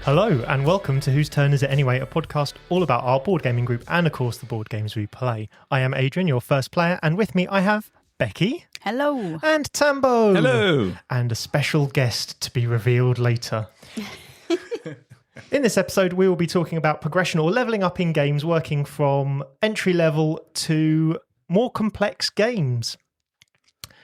Hello and welcome to Whose Turn Is It Anyway, a podcast all about our board gaming group and of course the board games we play. I am Adrian, your first player, and with me I have Becky. Hello. And Tambo. Hello. And a special guest to be revealed later. In this episode, we will be talking about progression or leveling up in games, working from entry level to more complex games.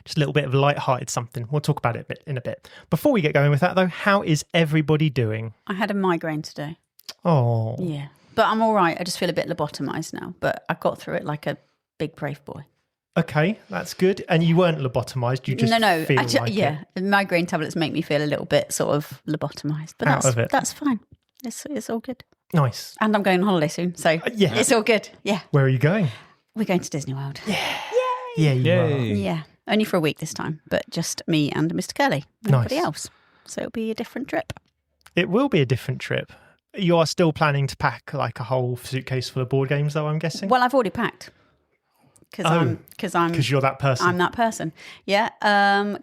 Just a little bit of light-hearted something. We'll talk about it in a bit. Before we get going with that, though, how is everybody doing? I had a migraine today. Oh. Yeah. But I'm all right. I just feel a bit lobotomized now. But I got through it like a big brave boy. Okay, that's good. And you weren't lobotomized, you just feel like yeah. it. Migraine tablets make me feel a little bit sort of lobotomized. But Out of it. That's fine. It's all good. Nice. And I'm going on holiday soon, so yeah. It's all good. Yeah. Where are you going? We're going to Disney World. Yeah. Yeah, you are. Yeah. Only for a week this time, but just me and Mr. Curly. Nobody else. So it'll be a different trip. It will be a different trip. You are still planning to pack like a whole suitcase full of board games, though, I'm guessing? Well, I've already packed. Because you're that person. I'm that person. Yeah.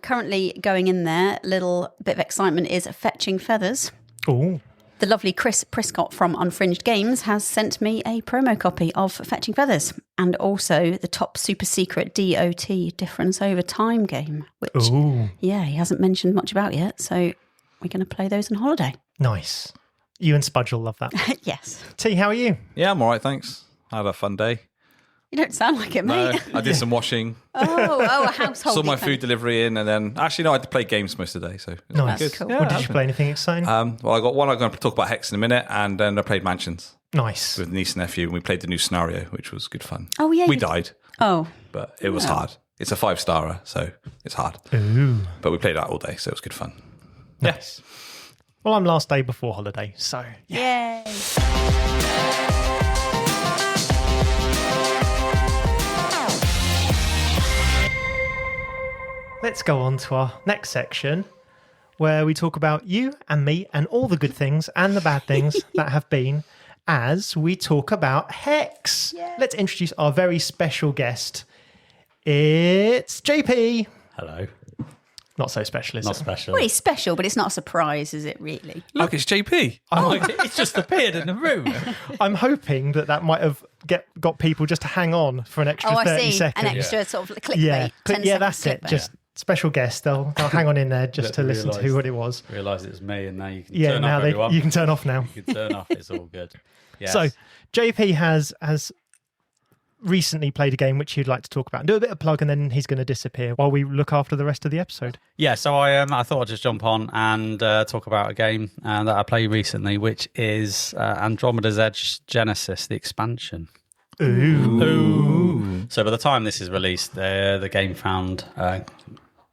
Currently going in there, little bit of excitement is fetching feathers. Oh. The lovely Chris Prescott from Unfringed Games has sent me a promo copy of Fetching Feathers and also the top super secret DOT Difference Over Time game, which he hasn't mentioned much about yet. So we're going to play those on holiday. Nice. You and Spudge will love that. Yes. T, how are you? Yeah, I'm all right, thanks. I had a fun day. You don't sound like it, mate. No, I did some washing. A household. Saw my food delivery in, and then actually, no, I had to play games most of the day. So nice. Good. Cool. Yeah, what did you play? Anything exciting? Well, I got one. I'm going to talk about Hex in a minute, and then I played Mansions. Nice. With niece and nephew, and we played the new scenario, which was good fun. Oh yeah. We died. Oh. But it was hard. It's a 5-starer, so it's hard. Ooh. But we played that all day, so it was good fun. Nice. Well, I'm last day before holiday, so yeah. Yay. Let's go on to our next section where we talk about you and me and all the good things and the bad things that have been as we talk about Hex. Yeah. Let's introduce our very special guest. It's JP. Hello. Not so special, is Not it? special. Well, it's special, but it's not a surprise, is it really? Look, it's JP. It's just appeared in the room. I'm hoping that might have got people just to hang on for an extra 30 seconds. An extra sort of clickbait. Yeah, 10 yeah, that's it. clickbait. Just special guest. They'll hang on in there just to listen to what it was. Realise it was me, and now you can Yeah, turn now off everyone. you can turn off now. You can turn off. It's all good. Yes. So, JP has recently played a game which he'd like to talk about. Do a bit of plug, and then he's going to disappear while we look after the rest of the episode. Yeah, so I thought I'd just jump on and talk about a game that I played recently, which is Andromeda's Edge Genesis, the expansion. Ooh. So by the time this is released, the Game Found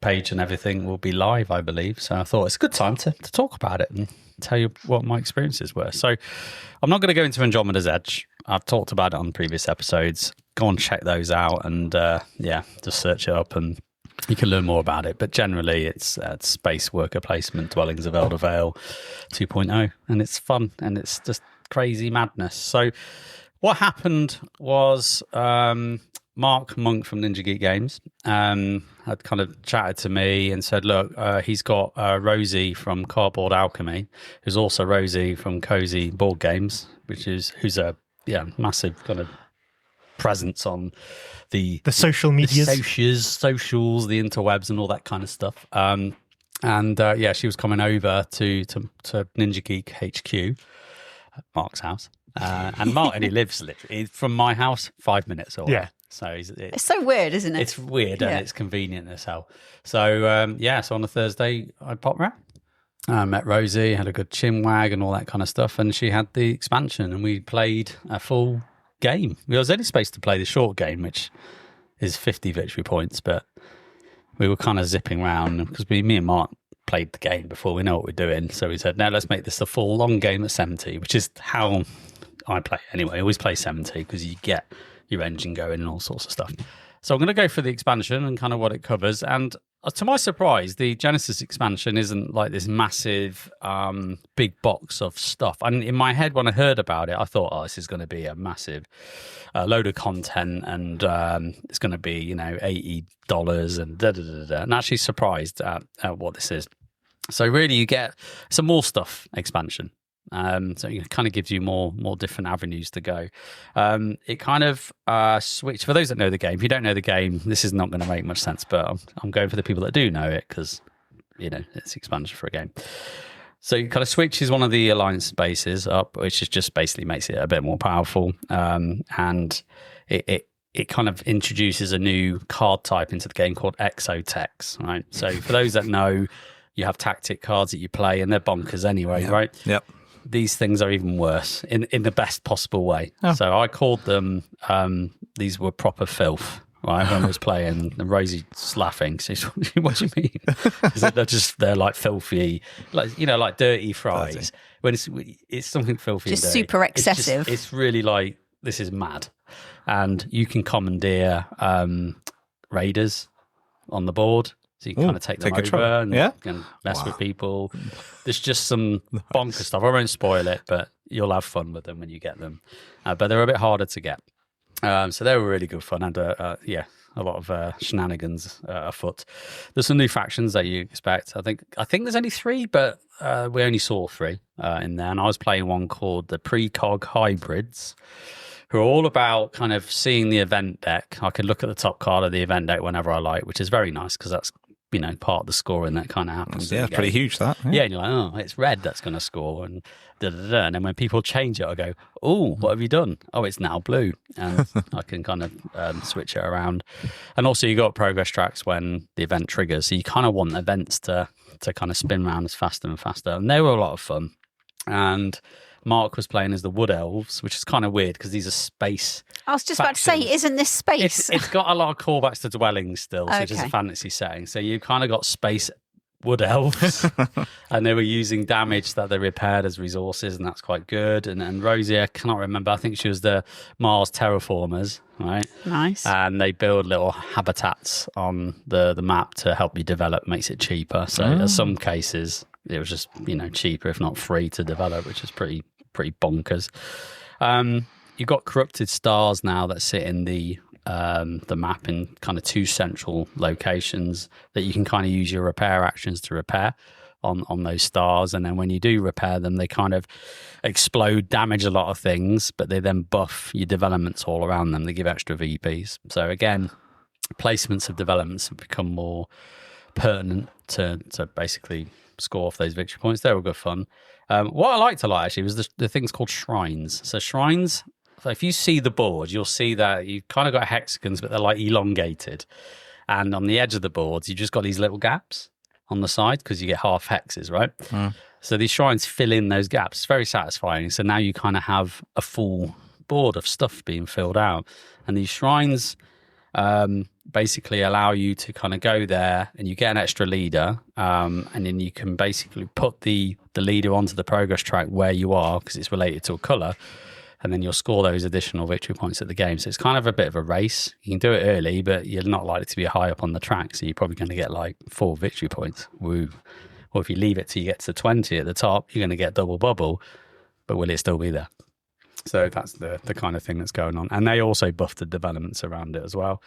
page and everything will be live, I believe. So I thought it's a good time to talk about it and tell you what my experiences were. So I'm not going to go into Andromeda's Edge. I've talked about it on previous episodes. Go and check those out and just search it up and you can learn more about it. But generally it's space worker placement, Dwellings of Elder Vale 2.0, and it's fun and it's just crazy madness. So what happened was Mark Monk from Ninja Geek Games had kind of chatted to me and said, look, he's got Rosie from Cardboard Alchemy, who's also Rosie from Cozy Board Games, who's a massive kind of presence on the social medias, the socials, the interwebs, and all that kind of stuff. She was coming over to Ninja Geek HQ, Mark's house, and Mark only lives literally from my house 5 minutes away. Yeah. So it's so weird, isn't it? It's weird and it's convenient as hell. So so on a Thursday I popped round. I met Rosie, had a good chinwag and all that kind of stuff, and she had the expansion, and we played a full game. We was only supposed to play the short game, which is 50 victory points, but we were kind of zipping around because me and Mark played the game before we know what we're doing. So we said, now let's make this a full long game at 70, which is how I play anyway. I always play 70 because you get your engine going and all sorts of stuff. So I'm going to go for the expansion and kind of what it covers. And to my surprise, the Genesis expansion isn't like this massive big box of stuff. And in my head, when I heard about it, I thought, this is going to be a massive load of content and it's going to be, $80 and da-da-da-da. And actually surprised at what this is. So really you get some more stuff expansion. So it kind of gives you more different avenues to go. It kind of switch for those that know the game. If you don't know the game, this is not going to make much sense, but I'm going for the people that do know it because it's expansion for a game. So it kind of switches one of the alliance bases up, which is just basically makes it a bit more powerful, and it kind of introduces a new card type into the game called Exotex, right? So for those that know, you have tactic cards that you play, and they're bonkers anyway, right? Yep. These things are even worse in the best possible way. Oh. So I called them, these were proper filth, right? When I was playing, and Rosie's laughing. She's, what do you mean? They're like filthy, like dirty fries. When it's something filthy, just and dirty. super excessive. It's really like, this is mad. And you can commandeer raiders on the board. So you can kind of take them over and mess with people. There's just some bonker stuff. I won't spoil it, but you'll have fun with them when you get them. But they're a bit harder to get. So they were really good fun. And a lot of shenanigans afoot. There's some new factions that you expect. I think there's only 3, but we only saw 3 in there. And I was playing one called the Precog Hybrids, who are all about kind of seeing the event deck. I can look at the top card of the event deck whenever I like, which is very nice because that's part of the scoring that kind of happens. Yeah, it's pretty huge, that. Yeah, and you're like, oh, it's red that's going to score, and da-da-da. And then when people change it, I go, oh, what have you done? Oh, it's now blue. And I can kind of switch it around. And also you got progress tracks when the event triggers. So you kind of want events to kind of spin around as faster and faster. And they were a lot of fun. And Mark was playing as the Wood Elves, which is kind of weird because these are space. I was just about to say, isn't this space? It's got a lot of callbacks to dwellings still, which is a fantasy setting. So you kind of got space Wood Elves, and they were using damage that they repaired as resources, and that's quite good. And Rosie, I cannot remember. I think she was the Mars terraformers, right? Nice. And they build little habitats on the map to help you develop, makes it cheaper. So in some cases, it was just cheaper, if not free, to develop, which is pretty bonkers. You've got corrupted stars now that sit in the map in kind of 2 central locations that you can kind of use your repair actions to repair on those stars. And then when you do repair them, they kind of explode, damage a lot of things, but they then buff your developments all around them. They give extra VPs. So again, placements of developments have become more pertinent to basically score off those victory points. They were good fun. What I liked a lot actually was the things called shrines. So shrines, so if you see the board, you'll see that you've kind of got hexagons, but they're like elongated. And on the edge of the boards, you've just got these little gaps on the side because you get half hexes, right? So these shrines fill in those gaps. It's very satisfying. So now you kind of have a full board of stuff being filled out. And these shrines basically allow you to kind of go there and you get an extra leader, and then you can basically put the leader onto the progress track where you are because it's related to a colour, and then you'll score those additional victory points at the game. So it's kind of a bit of a race. You can do it early, but you're not likely to be high up on the track, so you're probably going to get like 4 victory points. Woo. Or if you leave it till you get to 20 at the top, you're going to get double bubble, but will it still be there? So that's the kind of thing that's going on. And they also buffed the developments around it as well.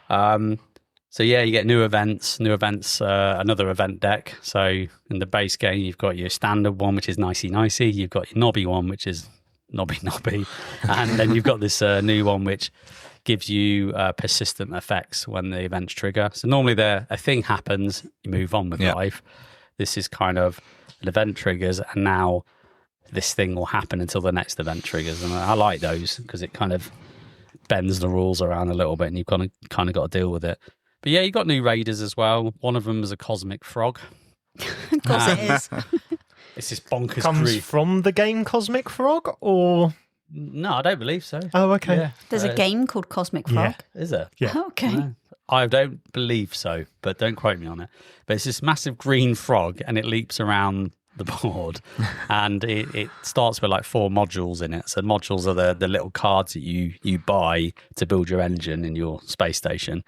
So yeah, you get new events, another event deck. So in the base game, you've got your standard one, which is nicey. You've got your knobby one, which is knobby. And then you've got this new one, which gives you persistent effects when the events trigger. So normally a thing happens, you move on with life. This is kind of an event triggers, and now this thing will happen until the next event triggers. And I like those because it kind of bends the rules around a little bit, and you've kind of got to deal with it. But yeah, you got new raiders as well. One of them is a cosmic frog. Of course it is. It's this bonkers Comes from the game Cosmic Frog, or no? I don't believe so. Oh, okay. Yeah. There's a game called Cosmic Frog. Is there? Yeah. Oh, okay. No. I don't believe so, but don't quote me on it. But it's this massive green frog, and it leaps around the board, and it starts with like 4 modules in it. So modules are the little cards that you buy to build your engine in your space station.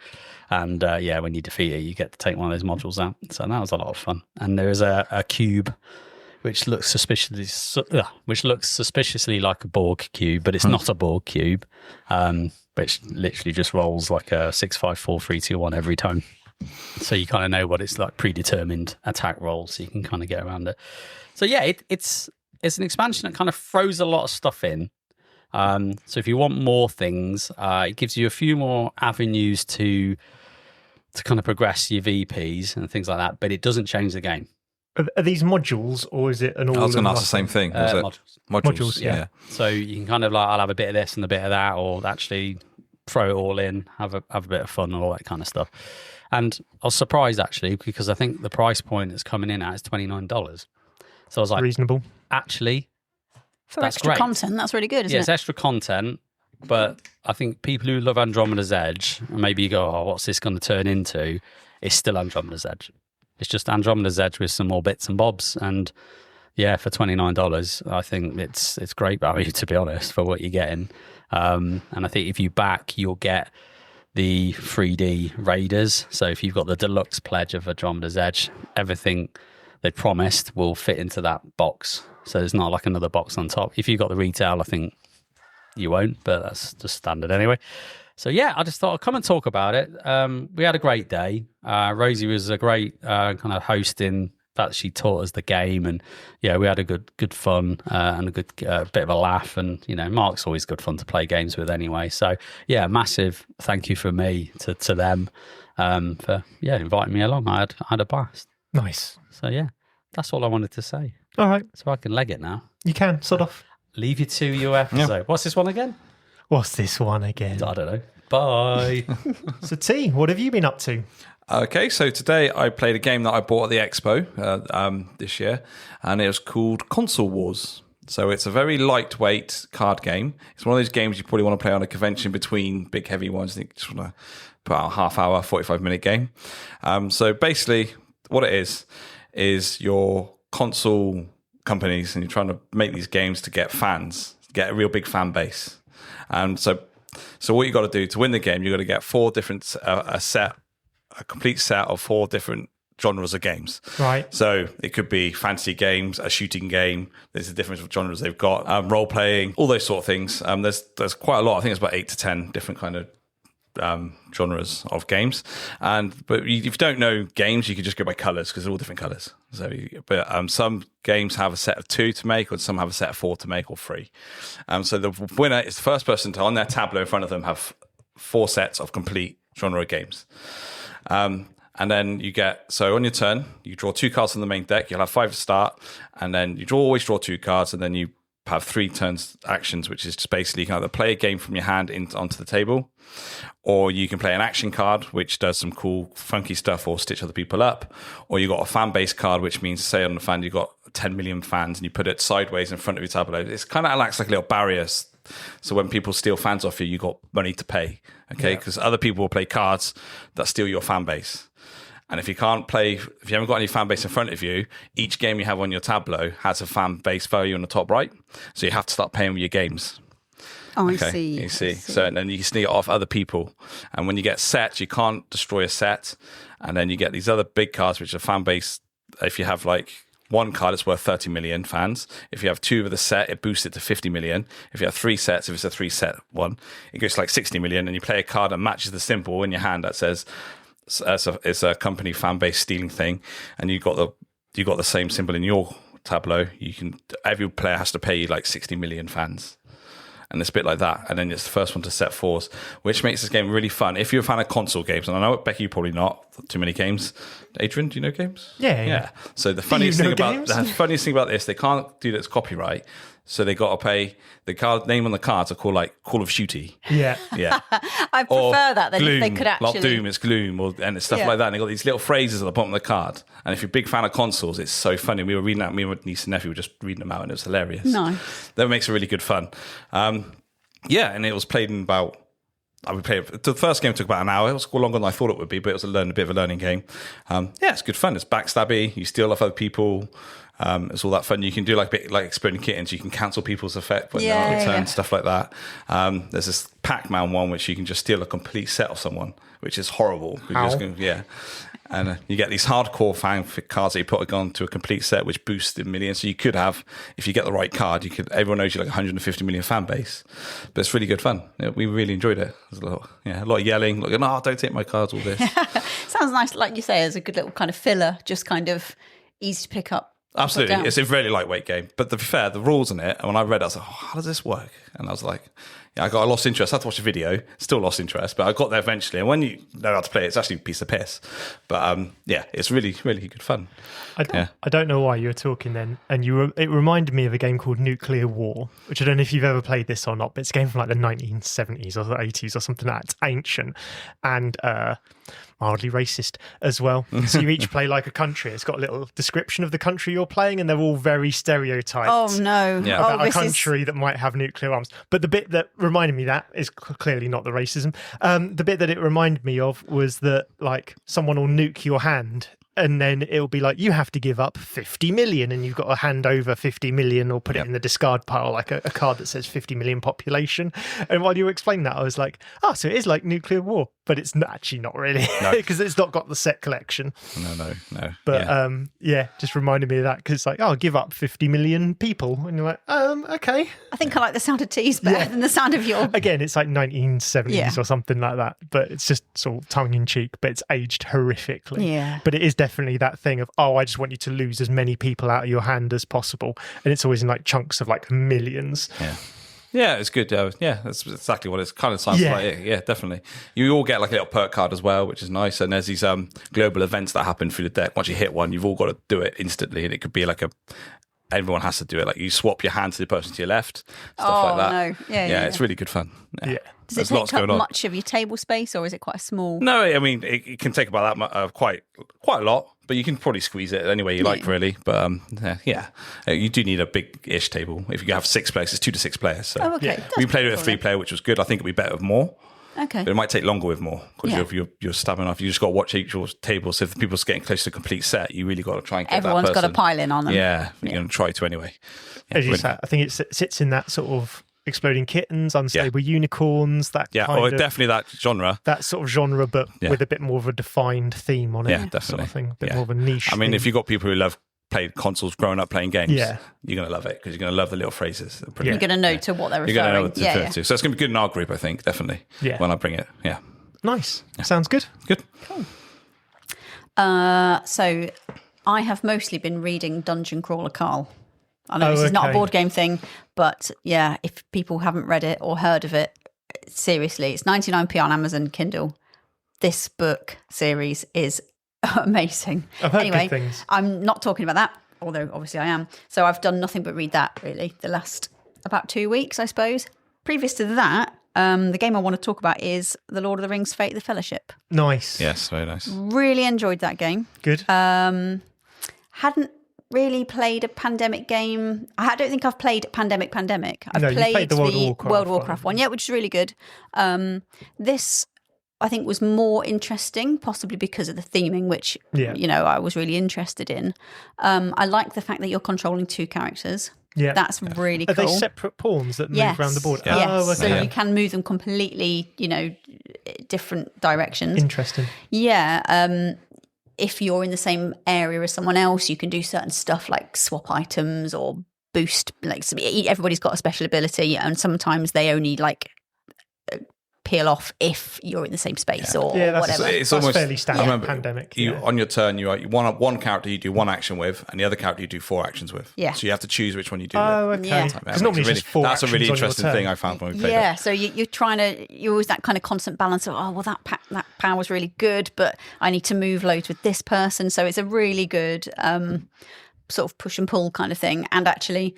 And when you defeat it, you get to take one of those modules out. So that was a lot of fun. And there is a cube which looks suspiciously like a Borg cube, but it's not a Borg cube, which literally just rolls like a 6, 5, 4, 3, 2, 1 every time. So you kind of know what it's like, predetermined attack rolls, so you can kind of get around it. So yeah, it's it's an expansion that kind of throws a lot of stuff in. So if you want more things, it gives you a few more avenues to kind of progress your VPs and things like that, but it doesn't change the game. Are these modules, or is it an all? I was going to ask the same thing. Modules, yeah. So you can kind of like, I'll have a bit of this and a bit of that, or actually throw it all in, have a bit of fun and all that kind of stuff. And I was surprised actually, because I think the price point that's coming in at is $29. So I was like, reasonable. Actually, For that's extra great. content, that's really good, isn't It's it? extra content, but I think people who love Andromeda's Edge, and maybe you go, oh, what's this going to turn into? It's still Andromeda's Edge. It's just Andromeda's Edge with some more bits and bobs. And yeah, for $29, I think it's great value, to be honest, for what you're getting. And I think if you back, you'll get the 3D Raiders. So if you've got the deluxe pledge of Andromeda's Edge, everything they promised will fit into that box. So there's not like another box on top. If you've got the retail, I think you won't, but that's just standard anyway. So yeah, I just thought I'd come and talk about it. We had a great day. Rosie was a great kind of host in that she taught us the game, and yeah, we had a good fun and a good bit of a laugh. And you know, Mark's always good fun to play games with anyway. So yeah, massive thank you from me to them for inviting me along. I had a blast. Nice. So yeah, that's all I wanted to say. All right, So I can leg it now. you can sort of. Leave you to your episode. Yeah. What's this one again? What's this one again? I don't know. Bye. So T, what have you been up to? Okay, so today I played a game that I bought at the Expo this year, and it was called Console Wars. So it's a very lightweight card game. It's one of those games you probably want to play on a convention between big heavy ones. I think you just want to put out a half-hour, 45-minute game. So basically what it is your console companies, and you're trying to make these games to get fans, get a real big fan base. And so what you got to do to win the game, you got to get four different a complete set of four different genres of games. Right. So it could be fantasy games, a shooting game. There's a different genres they've got, role playing, all those sort of things. There's quite a lot. I think it's about 8 to 10 different kind of genres of games. But if you don't know games, you could just go by colors because they're all different colors. But some games have a set of 2 to make, or some have a set of 4 to make, or 3. So the winner is the first person to, on their tableau in front of them, have 4 sets of complete genre games. And then you get, so on your turn, you draw 2 cards from the main deck. You'll have 5 to start, and then you always draw 2 cards, and then you have 3 turns actions, which is just basically you can either play a game from your hand onto the table, or you can play an action card, which does some cool, funky stuff or stitch other people up, or you got a fan base card, which means, say on the fan, you've got 10 million fans, and you put it sideways in front of your tableau. It's kind of acts like a little barrier. So when people steal fans off you, you got money to pay, okay? Because other people will play cards that steal your fan base. And if you haven't got any fan base in front of you, each game you have on your tableau has a fan base value on the top right. So you have to start paying with your games. Oh, Okay, I see. you see. So and then you sneak it off other people. And when you get sets, you can't destroy a set. And then you get these other big cards, which are fan base. If you have like one card, it's worth 30 million fans. If you have 2 of the set, it boosts it to 50 million. If you have 3 sets, if it's a 3-set one, it goes to like 60 million. And you play a card that matches the symbol in your hand that says it's a company fan base stealing thing, and you got the same symbol in your tableau. Every player has to pay you like 60 million fans. And it's a bit like that. And then it's the first one to set 4s, which makes this game really fun. If you're a fan of console games, and I know, Becky, you're probably not too many games. Adrian, do you know games? Yeah. So the funniest thing games? about this, they can't do that's copyright. So they got to pay, the card name on the cards are called like Call of Duty. Yeah. Yeah. I prefer that than Gloom. if they could actually. Not Doom, it's Gloom, and it's stuff like that. And they got these little phrases at the bottom of the card. And if you're a big fan of consoles, it's so funny. We were reading that, me and my niece and nephew were just reading them out, and it was hilarious. Nice. That makes it really good fun. And it was played in about, the first game took about an hour. It was longer than I thought it would be, but it was a bit of a learning game. It's good fun. It's backstabby. You steal off other people. It's all that fun. You can do like a bit like Exploding Kittens. You can cancel people's effect when they're on return, stuff like that. There's this Pac-Man one, which you can just steal a complete set of someone, which is horrible. And you get these hardcore fan cards that you put onto a complete set, which boosts in millions. So you could have, if you get the right card, everyone knows you like 150 million fan base. But it's really good fun. We really enjoyed it. There's a lot of yelling, like, no, don't take my cards, all this. Sounds nice, like you say, as a good little kind of filler, just kind of easy to pick up. Absolutely. down. It's a really lightweight game. But to be fair, the rules in it, and when I read it, I was like, how does this work? And I was like, I lost interest. I had to watch a video, still lost interest, but I got there eventually. And when you know how to play it, it's actually a piece of piss. But it's really, really good fun. I don't know why you were talking then, and it reminded me of a game called Nuclear War, which I don't know if you've ever played this or not, but it's a game from like the 1970s or the 80s or something like that. It's ancient and mildly racist as well. So you each play like a country. It's got a little description of the country you're playing, and they're all very stereotyped. Oh no! Yeah. About a country that might have nuclear arms. But the bit that reminded me that is clearly not the racism. The bit that it reminded me of was that like someone will nuke your hand, and then it'll be like, you have to give up 50 million, and you've got to hand over 50 million or put it in the discard pile, like a card that says 50 million population. And while you were explaining that, I was like, so it is like Nuclear War, but it's actually not really, because it's not got the set collection. No. But just reminded me of that, because it's like, give up 50 million people. And you're like, okay. I think I like the sound of teas better than the sound of your... Again, it's like 1970s or something like that, but it's just sort of tongue-in-cheek, but it's aged horrifically. Yeah. But it is definitely that thing of, I just want you to lose as many people out of your hand as possible. And it's always in like chunks of like millions. Yeah, it's good. That's exactly what it kind of sounds like. Yeah, definitely. You all get like a little perk card as well, which is nice. And there's these global events that happen through the deck. Once you hit one, you've all got to do it instantly. And it could be like everyone has to do it. Like you swap your hand to the person to your left, stuff like that. No. Yeah, it's really good fun. Yeah. Does it take up much of your table space, or is it quite a small? No, I mean, it can take about that much, quite a lot, but you can probably squeeze it any way you like, really. But you do need a big-ish table. If you have 6 players, it's 2 to 6 players. So okay. We played it with a 3-player, which was good. I think it'd be better with more. Okay. But it might take longer with more, because you're stabbing off. You just got to watch each table. So if people's getting close to a complete set, you really got to try and get Everyone's that person. got to pile in on them. Yeah, you're going to try to anyway. Yeah, As you said, I think it sits in that sort of exploding kittens, unstable unicorns, that kind of, definitely that genre. That sort of genre, but with a bit more of a defined theme on it. Yeah, definitely. Sort of thing. A bit more of a niche I mean, theme. if you've got people who love played consoles growing up playing games, you're going to love it, because you're going to love the little phrases. You're going to know to what they're referring. You're going to know what to refer to. So it's going to be good in our group, I think, definitely, when I bring it. Yeah. Nice. Sounds good. Good. Cool. So I have mostly been reading Dungeon Crawler Carl. I know this is not a board game thing, but if people haven't read it or heard of it, seriously, it's 99p on Amazon Kindle. This book series is amazing. I've heard good things. I'm not talking about that, although obviously I am. So I've done nothing but read that, really, the last about 2 weeks, I suppose. Previous to that, the game I want to talk about is The Lord of the Rings Fate of the Fellowship. Nice. Yes, very nice. Really enjoyed that game. Good. Hadn't really played a pandemic game. I don't think I've played Pandemic. I've played the World of Warcraft one, which is really good. This, I think, was more interesting, possibly because of the theming, which I was really interested in. I like the fact that you're controlling 2 characters. Yeah, that's really cool. Are they separate pawns that move around the board? Yeah. Yes. So you can move them completely, different directions. Interesting. Yeah. If you're in the same area as someone else, you can do certain stuff like swap items or boost. Like everybody's got a special ability, and sometimes they only peel off if you're in the same space or whatever. It's almost fairly standard pandemic. On your turn, you want one character you do 1 action with, and the other character you do 4 actions with. Yeah. So you have to choose which one you do. Oh, okay. Because normally it's just 4 That's a really actions interesting thing I found when we played it. Yeah, so you're trying to, you're always that kind of constant balance of, that power's really good, but I need to move loads with this person. So it's a really good sort of push and pull kind of thing. And actually,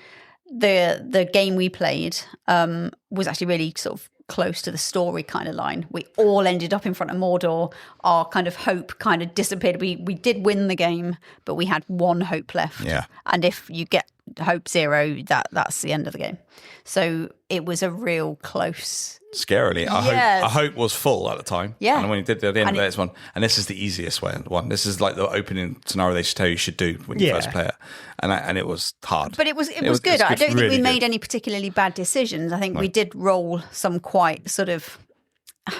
the game we played was actually really sort of close to the story kind of line. We all ended up in front of Mordor. Our kind of hope kind of disappeared. We did win the game, but we had 1 hope left. Yeah. And if you get hope 0, that's the end of the game. So it was a real close. Scarily, our hope was full at the time. Yeah. And when you did at the end of this one, and this is the easiest one. This is like the opening scenario they should tell you should do when you first play it, and it was hard. But it was good. I don't think we made any particularly bad decisions. I think we did roll some quite sort of.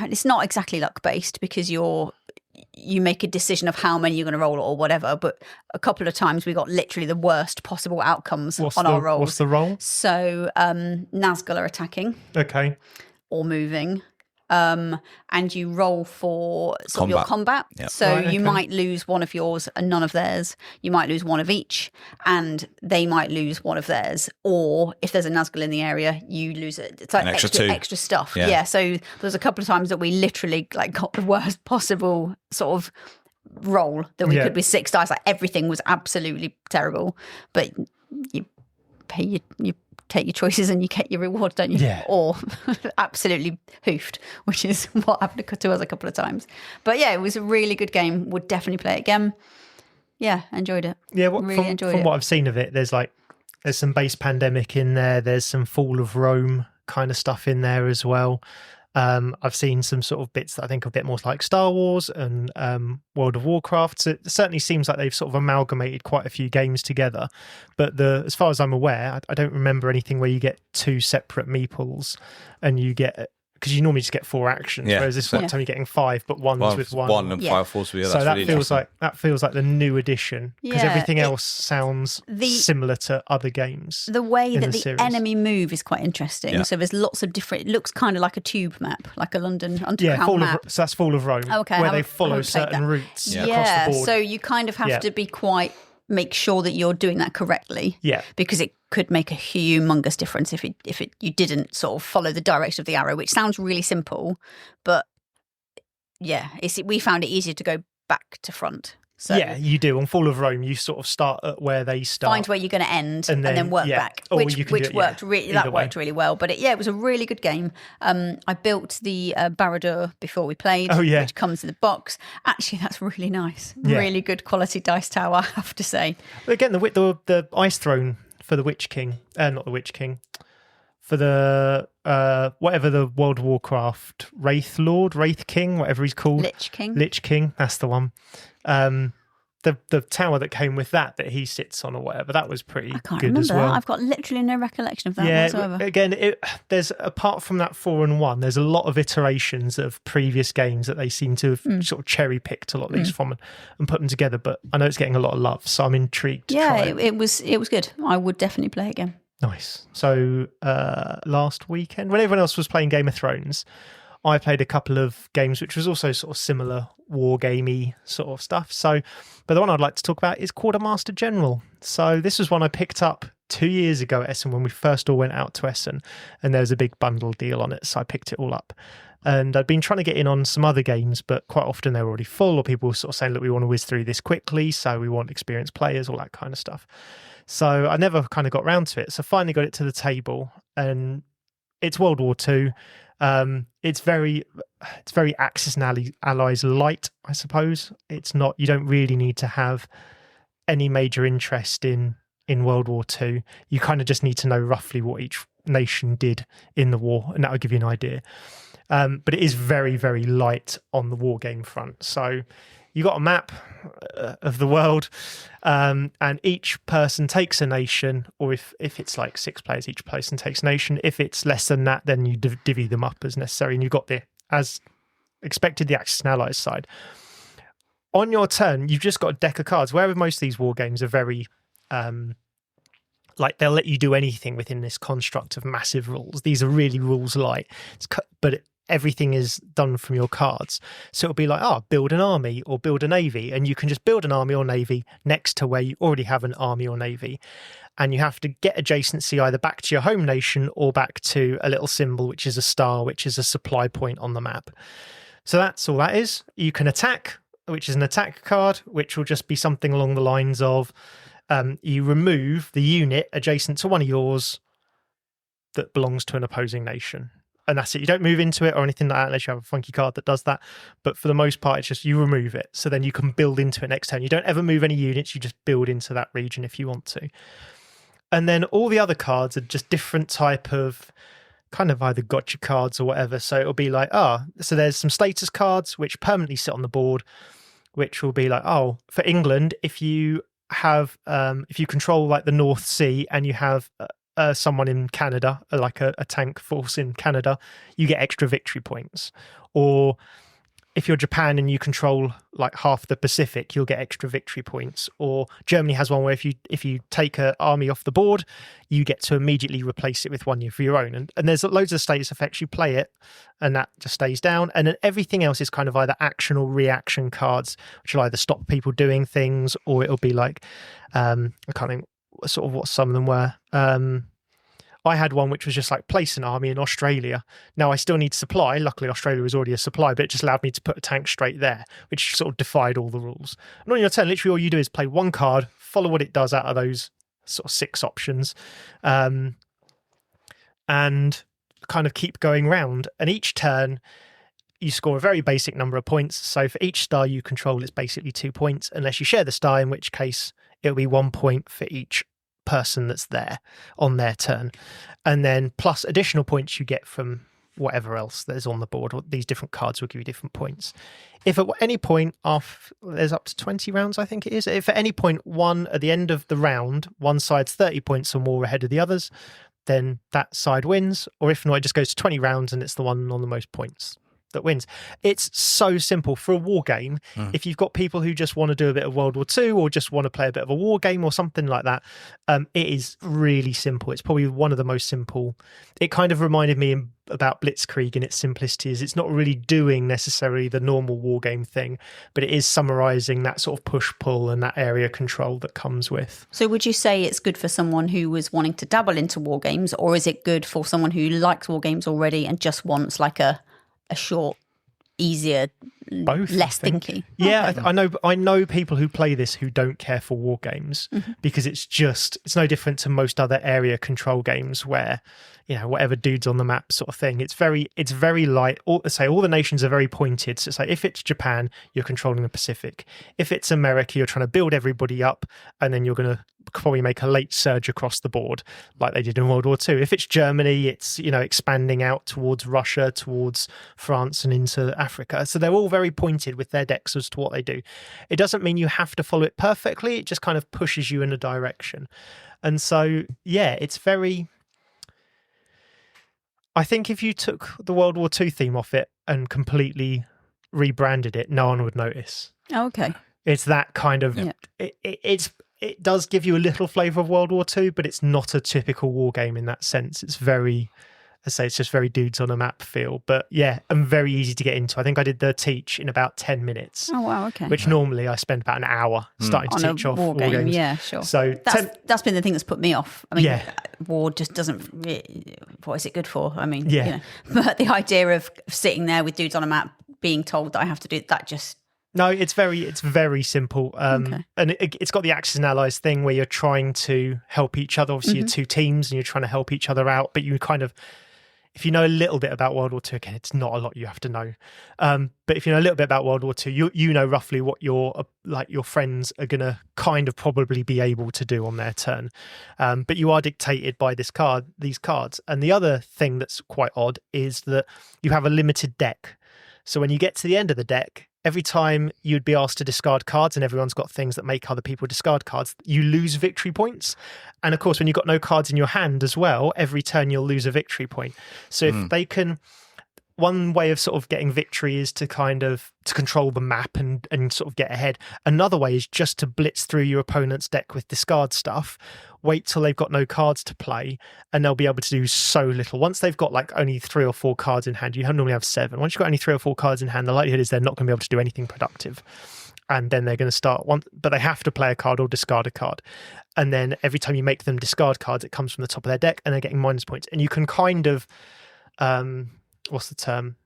It's not exactly luck based because you make a decision of how many you're going to roll or whatever, but a couple of times we got literally the worst possible outcomes on our rolls. What's the roll? So Nazgul are attacking. Okay. Or moving. and you roll for sort of your combat. Yep. So you might lose one of yours and none of theirs. You might lose one of each, and they might lose one of theirs. Or if there's a Nazgul in the area, you lose it. It's like An extra stuff. Yeah. So there's a couple of times that we literally like got the worst possible sort of roll that we could with 6 dice. Like everything was absolutely terrible, but you pay you take your choices and you get your reward, don't you? Yeah. Or absolutely hoofed, which is what happened to us a couple of times. But yeah, it was a really good game. Would definitely play it again. Yeah, enjoyed it. Yeah, enjoyed from it. what I've seen of it, there's some base Pandemic in there. There's some Fall of Rome kind of stuff in there as well. I've seen some sort of bits that I think are a bit more like Star Wars and World of Warcraft. So it certainly seems like they've sort of amalgamated quite a few games together. But as far as I'm aware, I don't remember anything where you get 2 separate meeples and you get... Because you normally just get 4 actions, whereas this time you're getting 5, but one's with one. 1 and 5 falls with the other. So that feels like the new addition, because everything else sounds similar to other games. The way that the series. enemy move is quite interesting. Yeah. So there's lots of different. It looks kind of like a tube map, like a London Underground map. So that's Fall of Rome, where they follow certain routes across the board. So you kind of have to be make sure that you're doing that correctly. Yeah, because it could make a humongous difference if you didn't sort of follow the direction of the arrow, which sounds really simple, but we found it easier to go back to front. So yeah, you do. On Fall of Rome, you sort of start at where they start. Find where you're going to end and then work back, which worked really well. But it was a really good game. I built the Barad-dûr before we played, which comes in the box. Actually, that's really nice. Yeah. Really good quality dice tower, I have to say. Again, the Ice Throne for the Witch King, not the Witch King, for the whatever the World of Warcraft Wraith King, whatever he's called, Lich King, that's the one. The tower that came with that he sits on or whatever, that was pretty good as well. I've got literally no recollection of that whatsoever. Again, there's apart from that 4 and 1, there's a lot of iterations of previous games that they seem to have sort of cherry picked a lot of these from and put them together. But I know it's getting a lot of love, so I'm intrigued. It was good. I would definitely play it again. Nice. So last weekend, when everyone else was playing Game of Thrones, I played a couple of games which was also sort of similar war gamey sort of stuff. But the one I'd like to talk about is Quartermaster General. So this was one I picked up 2 years ago at Essen when we first all went out to Essen, and there was a big bundle deal on it, so I picked it all up. And I'd been trying to get in on some other games, but quite often they were already full, or people were sort of saying, look, we want to whiz through this quickly, so we want experienced players, all that kind of stuff. So I never kind of got round to it. So finally got it to the table, and it's World War II. It's very Axis and Allies light, I suppose. It's not. You don't really need to have any major interest in World War II. You kind of just need to know roughly what each nation did in the war, and that will give you an idea. But it is very, very light on the war game front. So you got a map of the world, and each person takes a nation, or if it's like 6 players, each person takes a nation. If it's less than that, then you divvy them up as necessary, and you've got as expected, the Axis and Allies side. On your turn, you've just got a deck of cards. Whereas most of these war games are very like they'll let you do anything within this construct of massive rules. These are really rules light, but everything is done from your cards. So it'll be like, build an army or build a navy, and you can just build an army or navy next to where you already have an army or navy. And you have to get adjacency either back to your home nation or back to a little symbol, which is a star, which is a supply point on the map. So that's all that is. You can attack, which is an attack card, which will just be something along the lines of you remove the unit adjacent to one of yours that belongs to an opposing nation. And that's it. You don't move into it or anything like that unless you have a funky card that does that. But for the most part, it's just you remove it. So then you can build into it next turn. You don't ever move any units. You just build into that region if you want to. And then all the other cards are just different type of kind of either gotcha cards or whatever. So it'll be like, so there's some status cards which permanently sit on the board, which will be like, for England, if you have, if you control like the North Sea and you have someone in Canada, like a tank force in Canada, you get extra victory points. Or if you're Japan and you control like half the Pacific, you'll get extra victory points. Or Germany has one where if you take an army off the board, you get to immediately replace it with one for your own. And there's loads of status effects. You play it and that just stays down. And then everything else is kind of either action or reaction cards, which will either stop people doing things, or it'll be like, I can't think sort of what some of them were. I had one which was just like place an army in Australia. Now I still need supply. Luckily, Australia was already a supply, but it just allowed me to put a tank straight there, which sort of defied all the rules. And on your turn, literally all you do is play one card, follow what it does out of those sort of 6 options, and kind of keep going round. And each turn, you score a very basic number of points. So for each star you control, it's basically 2 points, unless you share the star, in which case it'll be 1 point for each person that's there on their turn, and then plus additional points you get from whatever else there's on the board. These different cards will give you different points. If at any point there's up to 20 rounds, I think it is, if at any point at the end of the round one side's 30 points or more ahead of the others, then that side wins. Or if not, it just goes to 20 rounds and it's the one on the most points that wins. It's so simple for a war game. If you've got people who just want to do a bit of World War II or just want to play a bit of a war game or something like that, it is really simple. It's probably one of the most simple. It kind of reminded me about Blitzkrieg in its simplicity, is it's not really doing necessarily the normal war game thing, but it is summarizing that sort of push-pull and that area control that comes with. So would you say it's good for someone who was wanting to dabble into war games, or is it good for someone who likes war games already and just wants like a short, easier, both, less thinky? Yeah, okay. I know people who play this who don't care for war games, because it's no different to most other area control games where, whatever dude's on the map sort of thing. It's very light. All the nations are very pointed. So it's like if it's Japan, you're controlling the Pacific. If it's America, you're trying to build everybody up, and then you're going to probably make a late surge across the board like they did in World War II. If it's Germany, it's expanding out towards Russia, towards France and into Africa. So they're all very pointed with their decks as to what they do. It doesn't mean you have to follow it perfectly. It just kind of pushes you in a direction. And so it's very, I think if you took the World War II theme off it and completely rebranded it, no one would notice. Okay. It's that kind of it does give you a little flavour of World War II, but it's not a typical war game in that sense. It's very, it's just very dudes on a map feel. But yeah, and very easy to get into. I think I did the teach in about 10 minutes. Oh, wow, okay. Which normally I spend about an hour starting to teach off war games. Yeah, sure. So that's been the thing that's put me off. I mean, war just doesn't, what is it good for? I mean, but the idea of sitting there with dudes on a map being told that I have to do that just... No, it's very simple. And it's got the Axis and Allies thing where you're trying to help each other. Obviously, you're two teams and you're trying to help each other out. But you kind of, if you know a little bit about World War II, again, it's not a lot you have to know. But if you know a little bit about World War II, you know roughly what your friends are going to kind of probably be able to do on their turn. But you are dictated by these cards. And the other thing that's quite odd is that you have a limited deck. So when you get to the end of the deck, every time you'd be asked to discard cards, and everyone's got things that make other people discard cards, you lose victory points. And of course, when you've got no cards in your hand as well, every turn you'll lose a victory point. So if they can... One way of sort of getting victory is to control the map and sort of get ahead. Another way is just to blitz through your opponent's deck with discard stuff. Wait till they've got no cards to play, and they'll be able to do so little. Once they've got like only 3 or 4 cards in hand, you normally have 7. Once you've got only 3 or 4 cards in hand, the likelihood is they're not going to be able to do anything productive. And then they're going to start but they have to play a card or discard a card. And then every time you make them discard cards, it comes from the top of their deck, and they're getting minus points. And you can kind of... what's the term?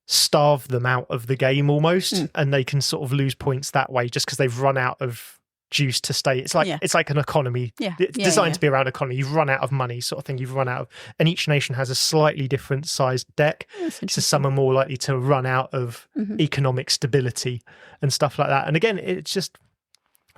Starve them out of the game almost, and they can sort of lose points that way just because they've run out of juice to stay. It's like an economy. It's designed to be around economy. You've run out of money, sort of thing. You've run out of, and each nation has a slightly different sized deck. So some are more likely to run out of economic stability and stuff like that. And again, it's just,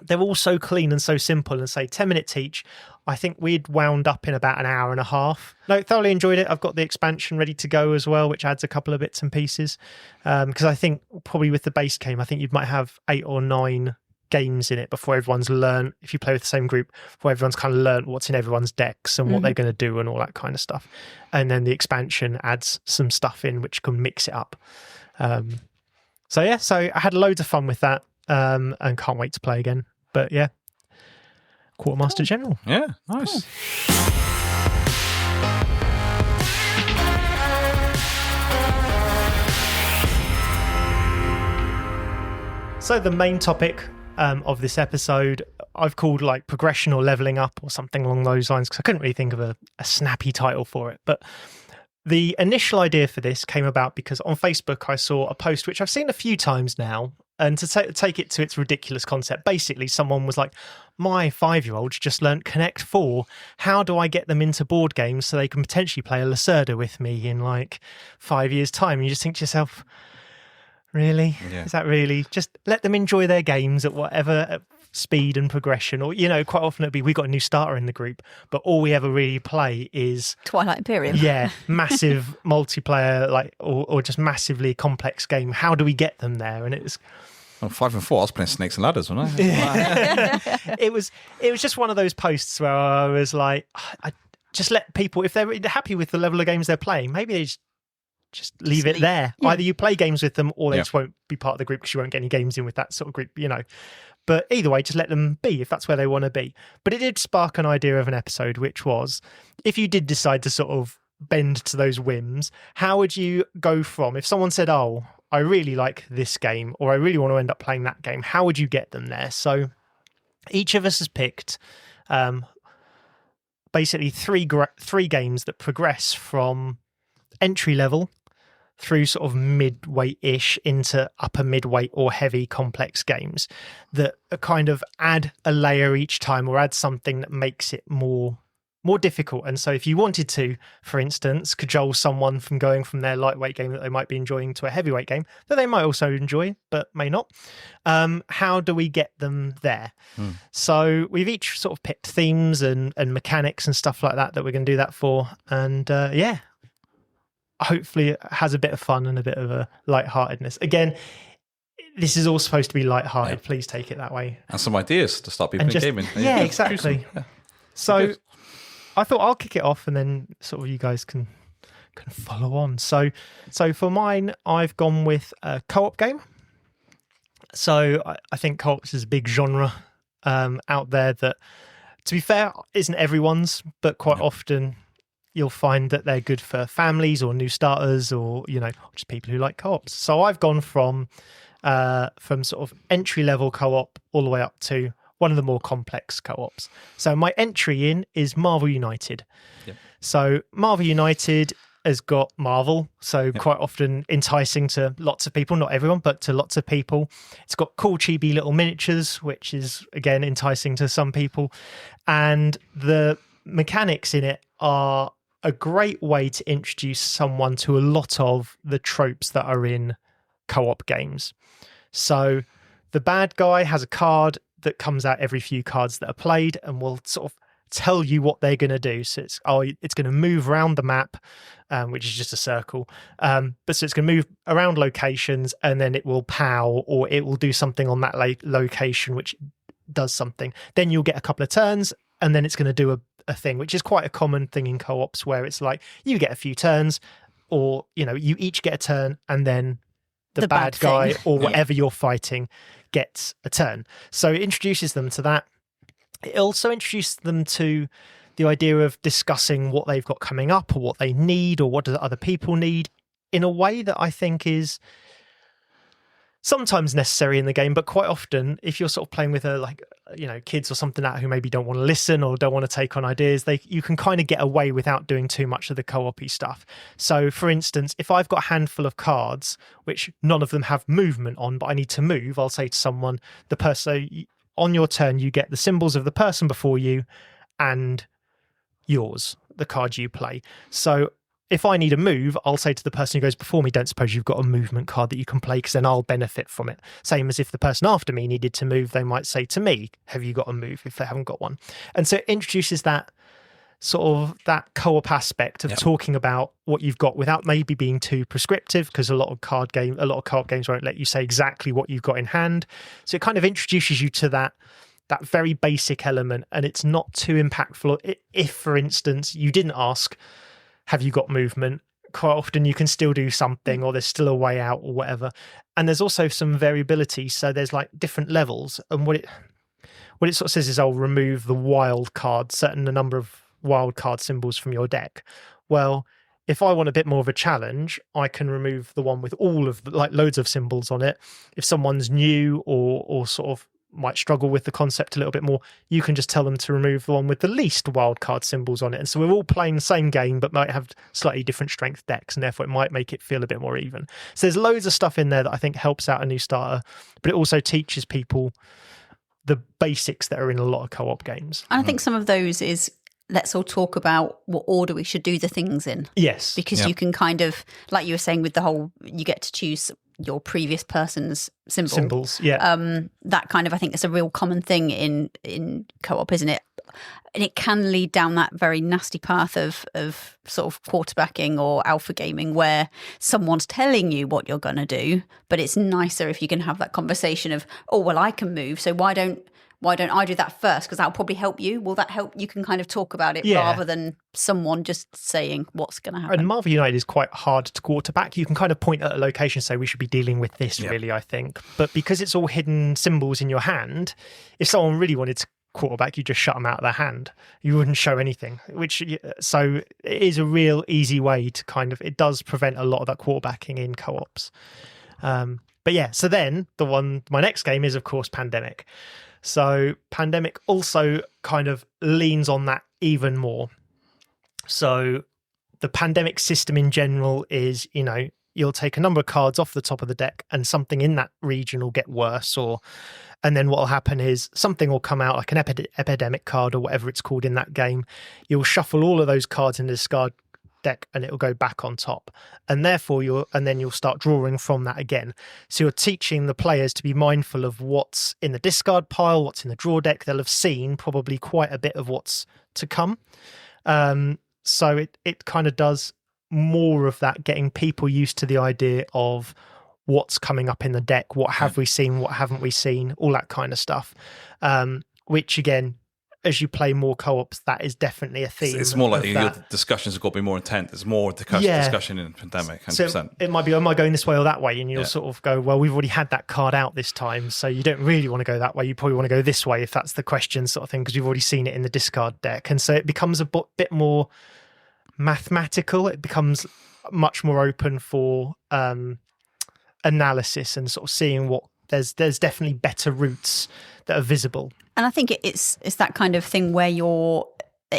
they're all so clean and so simple, and say 10-minute teach. I think we'd wound up in about an hour and a half. No, thoroughly enjoyed it. I've got the expansion ready to go as well, which adds a couple of bits and pieces. Because I think probably with the base game, I think you might have 8 or 9 games in it before everyone's learned, if you play with the same group, before everyone's kind of learned what's in everyone's decks and what they're going to do and all that kind of stuff. And then the expansion adds some stuff in which can mix it up. So I had loads of fun with that, and can't wait to play again. But yeah, Quartermaster General. Yeah, nice. Cool. So the main topic of this episode, I've called like progression or leveling up or something along those lines, because I couldn't really think of a snappy title for it. But the initial idea for this came about because on Facebook I saw a post which I've seen a few times now, and to take it to its ridiculous concept, basically someone was like, my 5-year-old's just learnt Connect 4. How do I get them into board games so they can potentially play a LACERDA with me in like 5 years' time? And you just think to yourself, really? Yeah. Is that really? Just let them enjoy their games at whatever speed and progression. Or, quite often it'd be, we got a new starter in the group, but all we ever really play is Twilight Imperium. Yeah, massive multiplayer, or just massively complex game. How do we get them there? And it's 5 and 4. I was playing Snakes and Ladders, wasn't I? It was just one of those posts where I was like, I just let people, if they're happy with the level of games they're playing, maybe they just leave it there. Yeah. Either you play games with them or they just won't be part of the group because you won't get any games in with that sort of group, But either way, just let them be if that's where they want to be. But it did spark an idea of an episode, which was, if you did decide to sort of bend to those whims, how would you go from, if someone said, oh, I really like this game, or I really want to end up playing that game, how would you get them there? So each of us has picked basically three games that progress from entry level through sort of midweight-ish into upper midweight or heavy complex games that kind of add a layer each time, or add something that makes it more difficult. And so if you wanted to, for instance, cajole someone from going from their lightweight game that they might be enjoying to a heavyweight game that they might also enjoy but may not, how do we get them there? So we've each sort of picked themes and mechanics and stuff like that we're going to do that for. And hopefully it has a bit of fun and a bit of a lightheartedness. Again, this is all supposed to be lighthearted. Yeah. Please take it that way. And some ideas to start people gaming. Yeah, exactly. Yeah. So I thought I'll kick it off and then sort of you guys can follow on. So for mine, I've gone with a co-op game. So I think co-ops is a big genre out there that, to be fair, isn't everyone's, but quite often you'll find that they're good for families or new starters or, just people who like co-ops. So I've gone from sort of entry-level co-op all the way up to one of the more complex co-ops. So my entry in is Marvel United. Yep. So Marvel United has got Marvel, so quite often enticing to lots of people, not everyone, but to lots of people. It's got cool, chibi little miniatures, which is, again, enticing to some people. And the mechanics in it are a great way to introduce someone to a lot of the tropes that are in co-op games. So the bad guy has a card that comes out every few cards that are played and will sort of tell you what they're going to do. So it's going to move around the map, which is just a circle. So it's going to move around locations and then it will pow, or it will do something on that location which does something. Then you'll get a couple of turns and then it's going to do a thing, which is quite a common thing in co-ops, where it's like you get a few turns, or you each get a turn and then the bad guy or whatever you're fighting gets a turn. So it introduces them to that. It also introduces them to the idea of discussing what they've got coming up, or what they need, or what do other people need, in a way that I think is sometimes necessary in the game, but quite often, if you're sort of playing with kids or something who maybe don't want to listen or don't want to take on ideas, you can kind of get away without doing too much of the co-op-y stuff. So, for instance, if I've got a handful of cards, which none of them have movement on, but I need to move, I'll say to someone, the person, on your turn, you get the symbols of the person before you and yours, the card you play. So if I need a move, I'll say to the person who goes before me, don't suppose you've got a movement card that you can play, because then I'll benefit from it. Same as if the person after me needed to move, they might say to me, have you got a move, if they haven't got one. And so it introduces that sort of that co-op aspect of talking about what you've got without maybe being too prescriptive, because a lot of co-op games won't let you say exactly what you've got in hand. So it kind of introduces you to that very basic element, and it's not too impactful. If, for instance, you didn't ask, have you got movement? quite often you can still do something, or there's still a way out or whatever. And there's also some variability. So there's like different levels. And what it sort of says is, I'll remove the wild card, certain a number of wild card symbols from your deck. Well, if I want a bit more of a challenge, I can remove the one with all of the, like loads of symbols on it. If someone's new or sort of might struggle with the concept a little bit more, you can just tell them to remove the one with the least wildcard symbols on it. And so we're all playing the same game, but might have slightly different strength decks, and therefore it might make it feel a bit more even. So there's loads of stuff in there that I think helps out a new starter, but it also teaches people the basics that are in a lot of co-op games. And I think some of those is, let's all talk about what order we should do the things in. Yes. Because you can kind of, like you were saying with the whole, you get to choose your previous person's symbols. Yeah. That kind of, I think it's a real common thing in co-op, isn't it? And it can lead down that very nasty path of sort of quarterbacking or alpha gaming, where someone's telling you what you're going to do, but it's nicer if you can have that conversation of, oh, well, I can move, so why don't I do that first? Because that'll probably help you. Will that help? You can kind of talk about it rather than someone just saying what's going to happen. And Marvel United is quite hard to quarterback. You can kind of point at a location and say, we should be dealing with this, really, I think. But because it's all hidden symbols in your hand, if someone really wanted to quarterback, you just shut them out of their hand. You wouldn't show anything, so it is a real easy way to kind of, it does prevent a lot of that quarterbacking in co-ops. But yeah, so then my next game is, of course, Pandemic. So Pandemic also kind of leans on that even more. So the Pandemic system in general is, you'll take a number of cards off the top of the deck and something in that region will get worse, and then what will happen is something will come out, like an epidemic card or whatever it's called in that game. You'll shuffle all of those cards in the discard deck and it'll go back on top, and therefore then you'll start drawing from that again. So you're teaching the players to be mindful of what's in the discard pile, what's in the draw deck. They'll have seen probably quite a bit of what's to come. So it kind of does more of that, getting people used to the idea of what's coming up in the deck, what have we seen, what haven't we seen, all that kind of stuff. Which again, as you play more co-ops, that is definitely a theme. It's more like your discussions have got to be more intense. There's more discussion in Pandemic, 100%. So it might be, am I going this way or that way? And you'll sort of go, well, we've already had that card out this time, so you don't really want to go that way. You probably want to go this way if that's the question, sort of thing, because you've already seen it in the discard deck. And so it becomes a bit more mathematical. It becomes much more open for analysis and sort of seeing what there's definitely better routes that are visible. And I think it's that kind of thing where you're,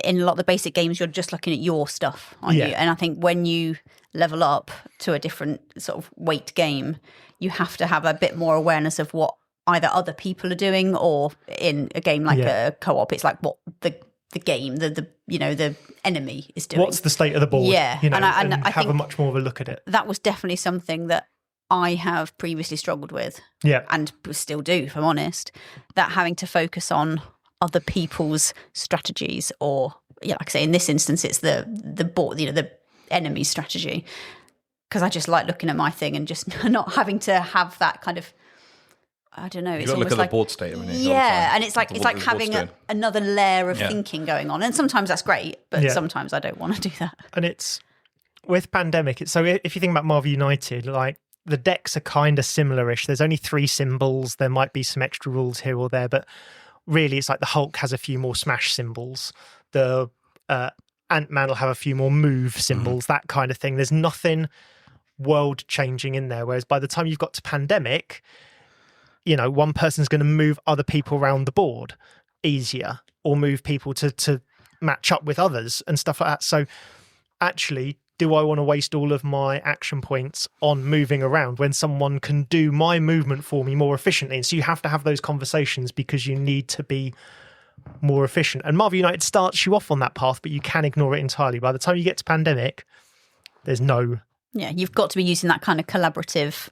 in a lot of the basic games, you're just looking at your stuff, aren't you? And I think when you level up to a different sort of weight game, you have to have a bit more awareness of what either other people are doing, or in a game like a co-op, it's like what the game, the enemy is doing. What's the state of the board? Yeah. And I have a think much more of a look at it. that was definitely something that I have previously struggled with, and still do, if I'm honest, that having to focus on other people's strategies, or like I say, in this instance, it's the board, the enemy's strategy, because I just like looking at my thing and just not having to have that kind of, I don't know. You've got to look at the board state. And it's like having another layer of thinking going on, and sometimes that's great, but sometimes I don't want to do that. And it's with Pandemic. So if you think about Marvel United, like, the decks are kind of similar-ish. There's only 3 symbols. There might be some extra rules here or there, but really it's like the Hulk has a few more smash symbols. The Ant-Man will have a few more move symbols, that kind of thing. There's nothing world-changing in there, whereas by the time you've got to Pandemic, one person's going to move other people around the board easier, or move people to match up with others and stuff like that. So actually, do I want to waste all of my action points on moving around when someone can do my movement for me more efficiently? And so you have to have those conversations because you need to be more efficient. And Marvel United starts you off on that path, but you can ignore it entirely. By the time you get to Pandemic, there's no... Yeah, you've got to be using that kind of collaborative,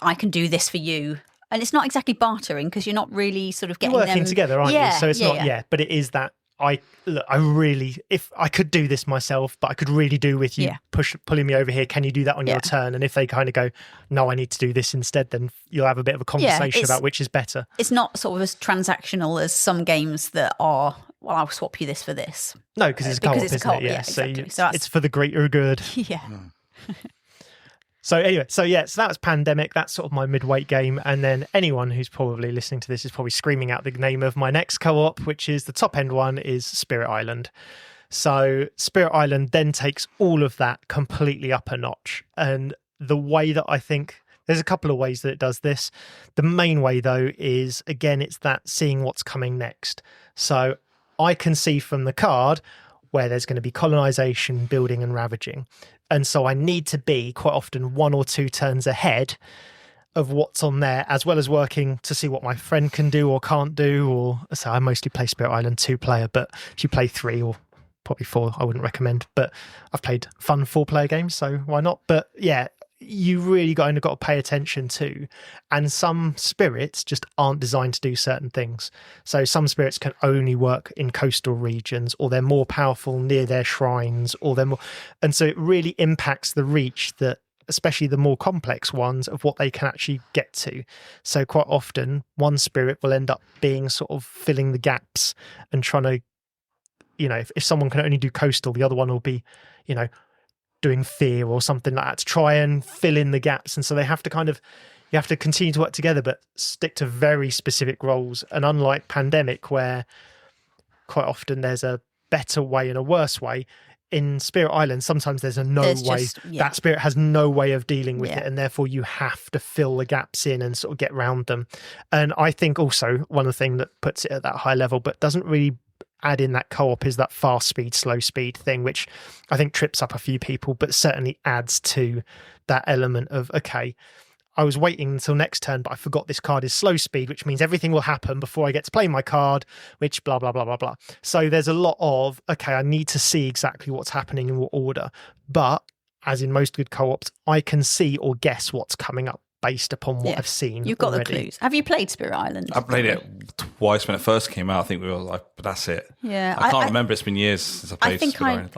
I can do this for you. And it's not exactly bartering, because you're not really sort of getting you're working them together, aren't you? So it's not, but it is that, if I could do this myself, but I could really do with you pulling me over here. Can you do that on your turn? And if they kind of go, no, I need to do this instead, then you'll have a bit of a conversation about which is better. It's not sort of as transactional as some games that are, well, I'll swap you this for this. No, because it's co-op, isn't it? Yeah, exactly. So it's for the greater good. Yeah. So anyway, so that was Pandemic. That's sort of my midweight game. And then anyone who's probably listening to this is probably screaming out the name of my next co-op, which is the top end one, is Spirit Island. So Spirit Island then takes all of that completely up a notch. And the way that I think, there's a couple of ways that it does this. The main way, though, is, again, it's that seeing what's coming next. So I can see from the card where there's going to be colonization, building and ravaging. And so I need to be quite often 1 or 2 turns ahead of what's on there, as well as working to see what my friend can do or can't do. Or so I mostly play Spirit Island 2-player, but if you play 3 or probably 4, I wouldn't recommend. But I've played fun 4-player games, so why not? But yeah, you really got to pay attention to. And some spirits just aren't designed to do certain things. So some spirits can only work in coastal regions, or they're more powerful near their shrines, or they're more, and so it really impacts the reach that, especially the more complex ones, of what they can actually get to. So quite often one spirit will end up being sort of filling the gaps and trying to, if someone can only do coastal, the other one will be, doing fear or something like that to try and fill in the gaps. And so they have to you have to continue to work together, but stick to very specific roles. And unlike Pandemic, where quite often there's a better way and a worse way, in Spirit Island, sometimes there's way. That spirit has no way of dealing with it, and therefore you have to fill the gaps in and sort of get around them. And I think also one of the things that puts it at that high level, but doesn't really add in that co-op, is that fast speed, slow speed thing, which I think trips up a few people, but certainly adds to that element of, okay, I was waiting until next turn, but I forgot this card is slow speed, which means everything will happen before I get to play my card, which blah, blah, blah, blah, blah. So there's a lot of, okay, I need to see exactly what's happening in what order. But as in most good co-ops, I can see or guess what's coming up based upon what I've seen. You've got already. The clues. Have you played Spirit Island? I played it twice when it first came out. I think we were like, but that's it. Yeah. I can't remember. It's been years since I played Spirit Island.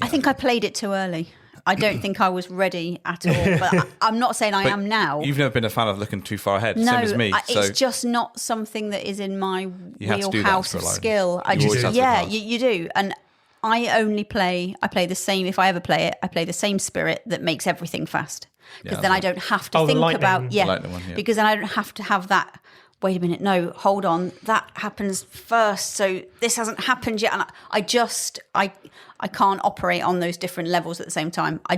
I think I played it too early. I don't think I was ready at all. But I'm not saying I am now. You've never been a fan of looking too far ahead, no, same as me. It's just not something that is in my wheelhouse of skill. You do. And I play the same, if I ever play it, I play the same spirit that makes everything fast. Because then I don't have to think about, because then I don't have to have that, wait a minute, no, hold on, that happens first, so this hasn't happened yet. And I can't operate on those different levels at the same time. I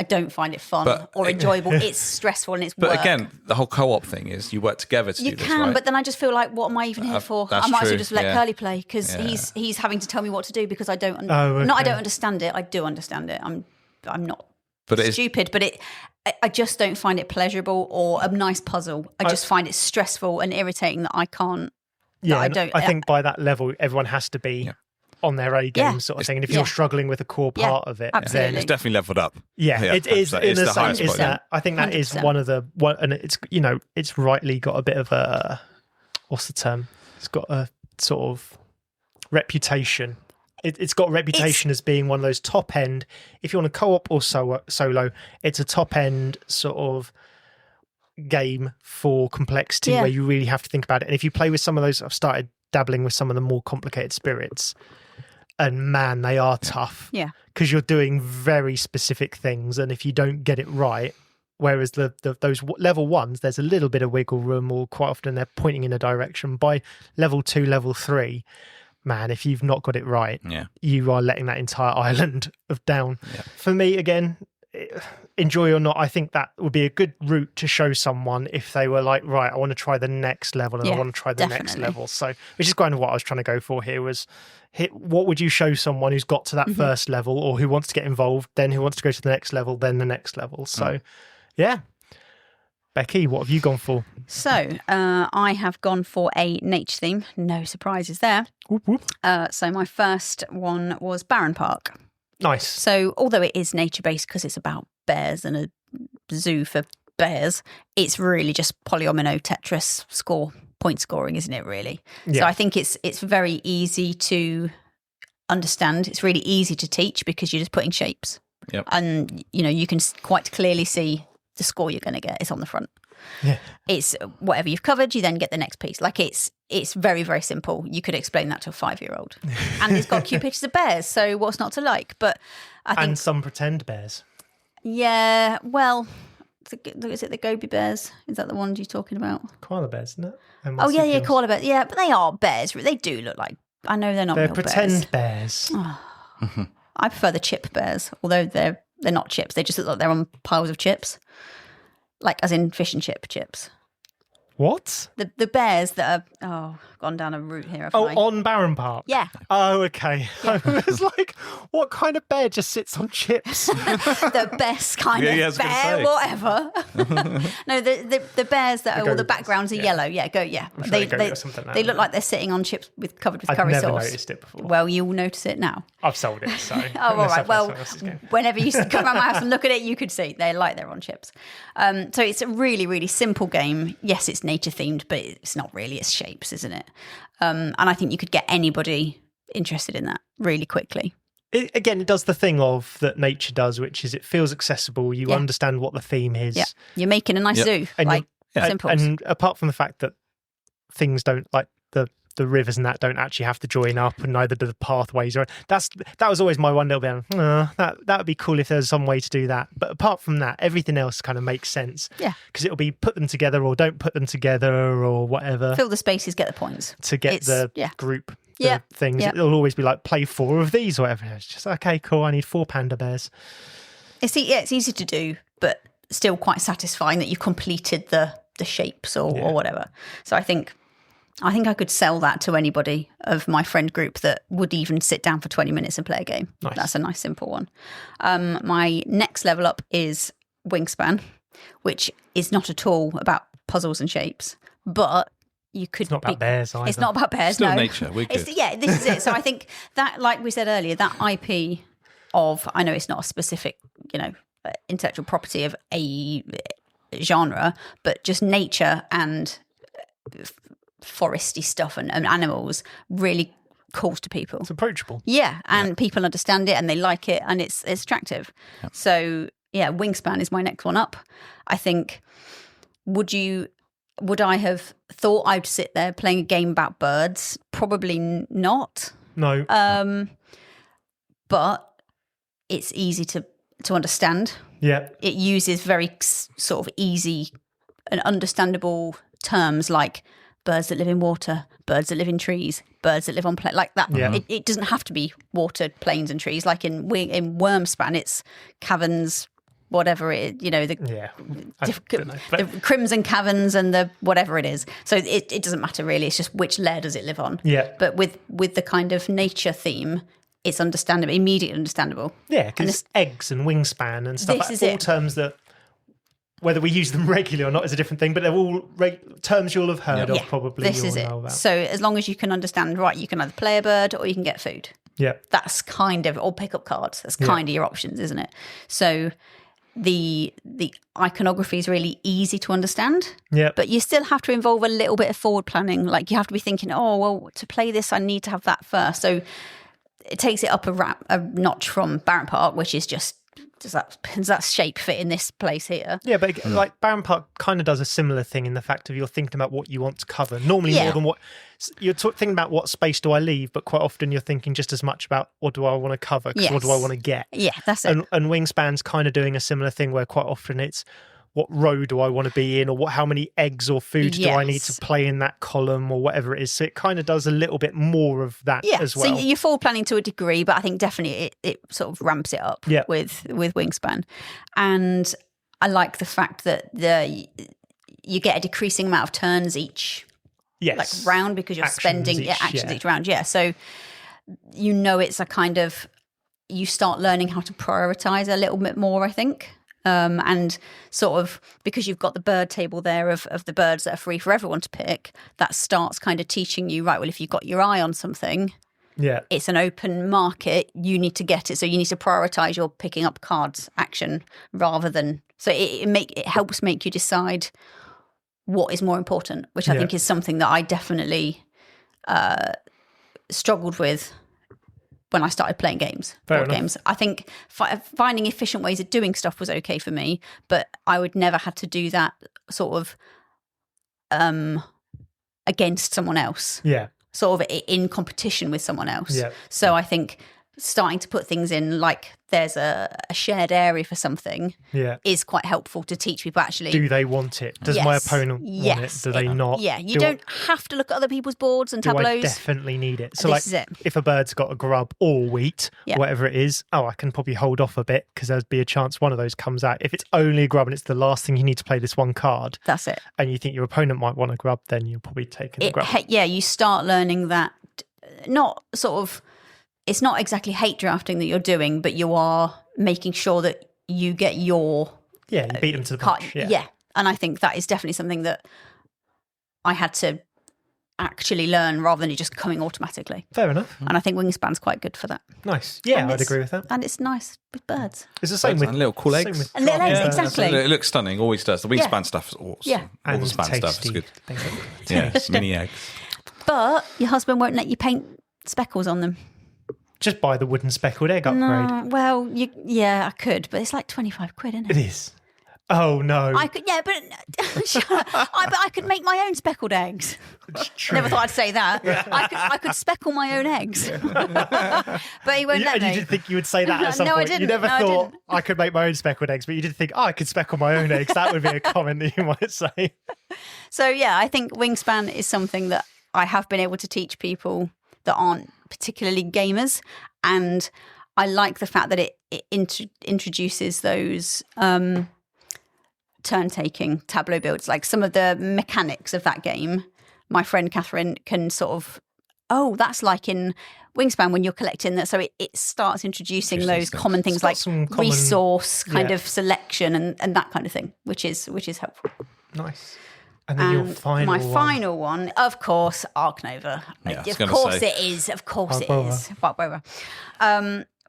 don't find it fun or enjoyable. It's stressful and it's work. But again, the whole co-op thing is you work together to do this, right? You can, but then I just feel like, what am I even here for? I might as well just let Curly play, because he's having to tell me what to do, because I don't. I don't understand it. I do understand it. I'm not stupid, but I just don't find it pleasurable or a nice puzzle. I just find it stressful and irritating that I can't. Yeah, I think by that level, everyone has to be on their A game sort of thing. And if you're struggling with a core part of it, then it's definitely leveled up. It is in a sense. I think that 100%. Is one of the and it's it's rightly got a bit of a, what's the term? It's got a sort of reputation. It's got a reputation as being one of those top end. If you want a co-op or solo, it's a top end sort of game for complexity where you really have to think about it. And if you play with some of those, I've started dabbling with some of the more complicated spirits, and man, they are tough. Yeah, because you're doing very specific things, and if you don't get it right, whereas those level ones, there's a little bit of wiggle room, or quite often they're pointing in a direction. By level 2, level 3. Man, if you've not got it right, you are letting that entire island down. Yeah. For me, again, enjoy or not, I think that would be a good route to show someone if they were like, right, I want to try the next level and I want to try the next level. So, which is kind of what I was trying to go for here was, what would you show someone who's got to that first level, or who wants to get involved, then who wants to go to the next level, then the next level. So, yeah. Becky, what have you gone for? So, I have gone for a nature theme. No surprises there. Whoop, whoop. So my first one was Barenpark. Nice. So, although it is nature-based because it's about bears and a zoo for bears, it's really just polyomino Tetris score point scoring, isn't it, really? Yeah. So I think it's very easy to understand. It's really easy to teach because you're just putting shapes. Yep. And, you can quite clearly see the score you're going to get. It's on the front. Yeah. It's whatever you've covered, you then get the next piece. Like it's very, very simple. You could explain that to a 5-year-old. And it's got cute pictures of bears, so what's not to like? But I think... And some pretend bears. Yeah, well... Is it the Gobi bears? Is that the ones you're talking about? Koala bears, isn't it? Oh, yeah, koala bears. Yeah, but they are bears. They do look like... I know they're not They're real pretend bears. Oh. I prefer the chip bears, although they're not chips. They just look like they're on piles of chips. Like, as in fish and chip chips. What? The bears that are... gone down a route here. On Barenpark? Yeah. Oh, okay. Yeah. I was like, what kind of bear just sits on chips? The best kind of bear, whatever. No, the bears that are all the backgrounds are yellow. Yeah, they look like they're sitting on chips covered with curry sauce. I've never noticed it before. Well, you'll notice it now. I've sold it, so. Oh, all right. Well, whenever you come around my house and look at it, you could see they're on chips. So it's a really, really simple game. Yes, it's nature themed, but it's not really. It's shapes, isn't it? And I think you could get anybody interested in that really quickly. It does the thing that nature does, which is it feels accessible. You understand what the theme is. Yeah, you're making a nice zoo. And simple. And apart from the fact that things don't, like the rivers and that don't actually have to join up, and neither do the pathways. That was always my one little bit. That would be cool if there's some way to do that. But apart from that, everything else kind of makes sense. Yeah, because it'll be put them together or don't put them together or whatever. Fill the spaces, get the points to get the group. Things. Yeah. It'll always be like play 4 of these or whatever. It's just okay, cool. I need 4 panda bears. It's easy to do, but still quite satisfying that you've completed the shapes or whatever. So I think I could sell that to anybody of my friend group that would even sit down for 20 minutes and play a game. Nice. That's a nice, simple one. My next level up is Wingspan, which is not at all about puzzles and shapes, but you could... It's not about bears either. It's not about bears, Still no. nature, we're good. This is it. So I think that, like we said earlier, that IP of... I know it's not a specific, intellectual property of a genre, but just nature and... foresty stuff and animals really calls to people. It's approachable. Yeah, and people understand it and they like it and it's attractive. Yeah. So, Wingspan is my next one up. I think, would I have thought I'd sit there playing a game about birds? Probably not. No. But it's easy to understand. Yeah. It uses very sort of easy and understandable terms like birds that live in water, birds that live in trees, birds that live on like that. Yeah. It doesn't have to be water, plains and trees. Like in Wormspan, it's caverns, whatever it is, the crimson caverns and the whatever it is. So it doesn't matter really. It's just which layer does it live on. Yeah. But with the kind of nature theme, it's understandable, immediately understandable. Yeah, because eggs and wingspan and stuff. This is all terms that, whether we use them regularly or not is a different thing, but they're all terms you'll have heard of probably. This is it. So as long as you can understand, right, you can either play a bird or you can get food. Yeah. That's kind of, or pick up cards. That's kind of your options, isn't it? So the iconography is really easy to understand. Yeah. But you still have to involve a little bit of forward planning. Like you have to be thinking, oh, well, to play this, I need to have that first. So it takes it up a notch from Barenpark, which is just, does that shape fit in this place here? Yeah, but like Barenpark kind of does a similar thing in the fact of you're thinking about what you want to cover. Normally more than what you're thinking about, what space do I leave, but quite often you're thinking just as much about what do I want to cover, because what do I want to get? Yeah, that's it. And Wingspan's kind of doing a similar thing where quite often it's what row do I want to be in, or how many eggs or food do I need to play in that column, or whatever it is. So it kind of does a little bit more of that as well. So you're forward planning to a degree, but I think definitely it sort of ramps it up with Wingspan. And I like the fact that you get a decreasing amount of turns each round, because you're spending actions each round. Yeah, so it's a kind of, you start learning how to prioritize a little bit more, I think. And sort of, because you've got the bird table there of the birds that are free for everyone to pick, that starts kind of teaching you, right, well, if you've got your eye on something, it's an open market, you need to get it. So you need to prioritize your picking up cards action rather than, so it helps make you decide what is more important, which I think is something that I definitely struggled with when I started playing board games. I think finding efficient ways of doing stuff was okay for me, but I would never have to do that sort of against someone else. Yeah. Sort of in competition with someone else. Yeah. So I think starting to put things in, like there's a shared area for something, is quite helpful to teach people actually. Do they want it? Does my opponent want it? Do they not? Yeah, you don't have to look at other people's boards and tableaus. I definitely need it. So this is it. If a bird's got a grub or wheat, whatever it is, I can probably hold off a bit because there'd be a chance one of those comes out. If it's only a grub and it's the last thing you need to play this one card, that's it. And you think your opponent might want a grub, then you're probably taking the grub. You start learning that not sort of, it's not exactly hate drafting that you're doing, but you are making sure that you get your... Yeah, you beat them to the punch. Yeah, and I think that is definitely something that I had to actually learn rather than it just coming automatically. Fair enough. And I think Wingspan's quite good for that. Nice. Yeah, I'd agree with that. And it's nice with birds. It's the same with... And little cool eggs. And little eggs, exactly. It looks stunning, always does. The Wingspan stuff is awesome. Yeah. All the span stuff is good. Yeah, mini eggs. But your husband won't let you paint speckles on them. Just buy the wooden speckled egg upgrade. No, well, I could, but it's like 25 quid, isn't it? It is. Oh, no. I could, but I could make my own speckled eggs. Never thought I'd say that. I could speckle my own eggs. But he won't let me. And you did think you would say that at some point? I didn't. You never thought I could make my own speckled eggs, but you did think, I could speckle my own eggs. That would be a comment that you might say. So, I think Wingspan is something that I have been able to teach people that aren't particularly gamers, and I like the fact that it introduces those turn-taking tableau builds, like some of the mechanics of that game. My friend Catherine can sort of, that's like in Wingspan when you're collecting that, so it starts introducing those common things like resource kind of selection and that kind of thing, which is helpful. Nice. And then your final one. Final one, of course, Ark Nova. Of course it is.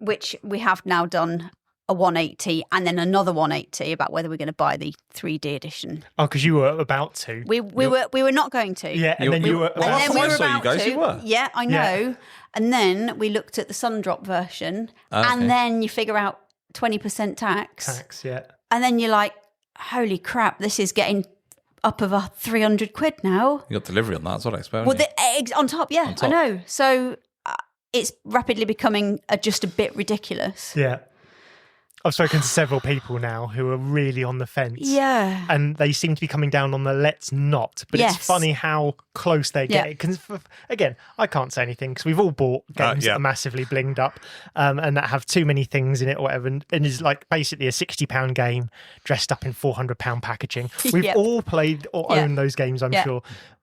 Which we have now done a 180 and then another 180 about whether we're going to buy the 3D edition. Oh, because you were about to. We were not going to. Yeah, and then you were. And then we were saw you about guys. to. You were. Yeah, I know. Yeah. And then we looked at the Sundrop version, and then you figure out 20% tax. And then you're like, holy crap, this is getting up of 300 quid now. You got delivery on that, that's what I expect. Well, the eggs on top, I know. So it's rapidly becoming just a bit ridiculous. Yeah. I've spoken to several people now who are really on the fence. Yeah. And they seem to be coming down on the let's not. But it's funny how close they get. Because, again, I can't say anything because we've all bought games that are massively blinged up and that have too many things in it or whatever. And is like basically a £60 game dressed up in £400 packaging. We've all played or owned those games, I'm sure.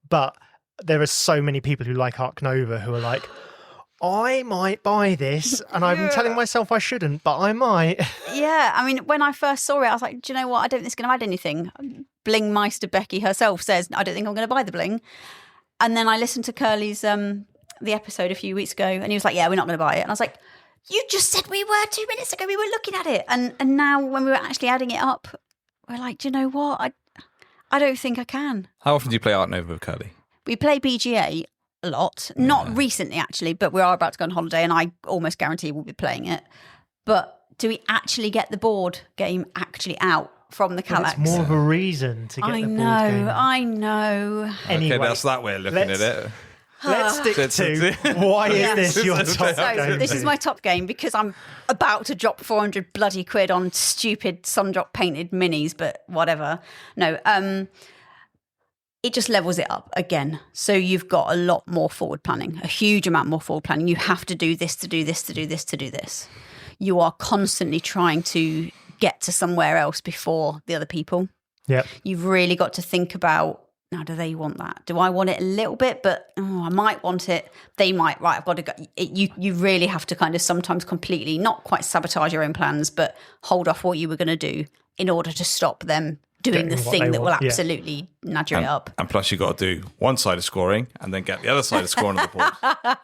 But there are so many people who like Ark Nova who are like, I might buy this, and I'm telling myself I shouldn't, but I might. Yeah, I mean, when I first saw it, I was like, do you know what? I don't think it's going to add anything. Blingmeister Becky herself says, I don't think I'm going to buy the bling. And then I listened to Curly's the episode a few weeks ago, and he was like, yeah, we're not going to buy it. And I was like, you just said we were 2 minutes ago. We were looking at it. And now when we were actually adding it up, we're like, do you know what? I don't think I can. How often do you play Ark Nova with Curly? We play BGA a lot, not recently actually, but we are about to go on holiday and I almost guarantee we'll be playing it. But do we actually get the board game actually out from the Kallax? It's more of a reason to get the board game. I know. Anyway, okay, that's that way of looking at it. Let's stick to why is this your top game? This is my top game because I'm about to drop 400 bloody quid on stupid Sundrop painted minis, but whatever. No, it just levels it up again. So you've got a lot more forward planning, a huge amount more forward planning. You have to do this, to do this, to do this, to do this. You are constantly trying to get to somewhere else before the other people. Yep. You've really got to think about, now, do they want that? Do I want it a little bit? But I might want it. They might. Right, I've got to go. You really have to kind of sometimes completely, not quite sabotage your own plans, but hold off what you were going to do in order to stop them doing the thing that will absolutely nudge it up. And plus, you've got to do one side of scoring and then get the other side of scoring on the board.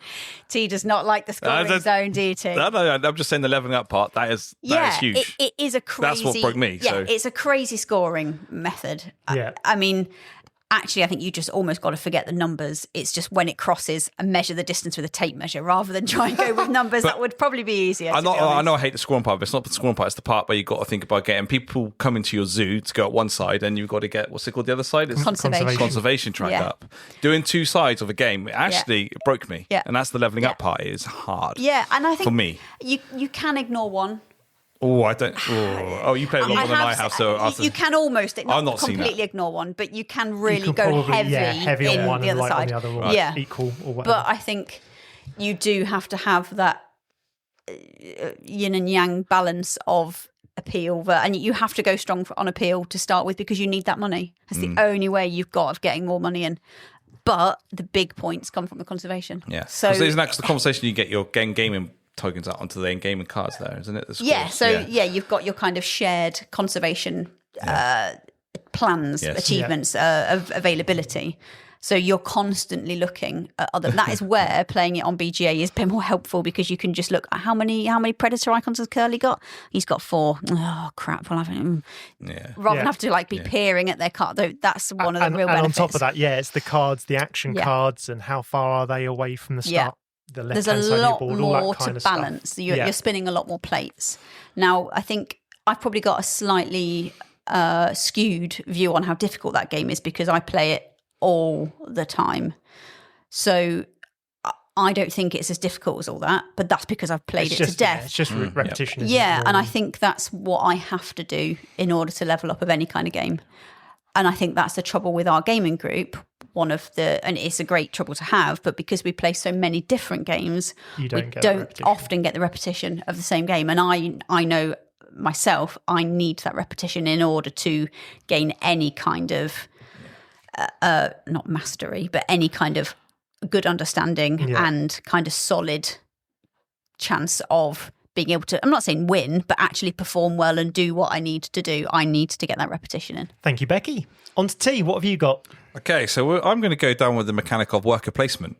T does not like the scoring zone, do you, T? No, I'm just saying the leveling up part, that is huge. It is a crazy... That's what broke me. Yeah, it's a crazy scoring method. Yeah. I mean, actually, I think you just almost got to forget the numbers. It's just when it crosses and measure the distance with a tape measure rather than try and go with numbers. That would probably be easier. I know I hate the scoring part, but it's not the scoring part. It's the part where you've got to think about getting people coming to your zoo to go at one side, and you've got to get, what's it called, the other side? It's conservation track up. Doing two sides of a game, it broke me. Yeah. And that's the levelling up part. Is hard. Yeah, and I think for me, you can ignore one. Oh, I don't. Oh, you play a lot more than I have. So you can almost not completely ignore one, but you can really go heavy on one the other side. On the other, or equal or whatever. But I think you do have to have that yin and yang balance of appeal, and you have to go strong on appeal to start with because you need that money. That's the only way you've got of getting more money in. But the big points come from the conservation. Yeah. So isn't that the conversation you get your gaming tokens out onto the gaming cards there, isn't it? You've got your kind of shared conservation plans, achievements of availability. So you're constantly looking at other. That is where playing it on BGA is a bit more helpful because you can just look at how many predator icons has Curly got. He's got 4. Oh crap! Well, rather than have to be peering at their card. Though that's one of the real benefits. And on top of that, it's the cards, the action cards, and how far are they away from the start. There's a lot more to balance. You're spinning a lot more plates. Now, I think I've probably got a slightly skewed view on how difficult that game is because I play it all the time. So I don't think it's as difficult as all that, but that's because I've played to death. It's just repetition. Yeah, and I think that's what I have to do in order to level up of any kind of game. And I think that's the trouble with our gaming group. And it's a great trouble to have, but because we play so many different games, we don't often get the repetition of the same game. And I know myself, I need that repetition in order to gain any kind of, not mastery, but any kind of good understanding and kind of solid chance of being able to, I'm not saying win, but actually perform well and do what I need to do. I need to get that repetition in. Thank you, Becky. On to T, what have you got? Okay, so I'm going to go down with the mechanic of worker placement.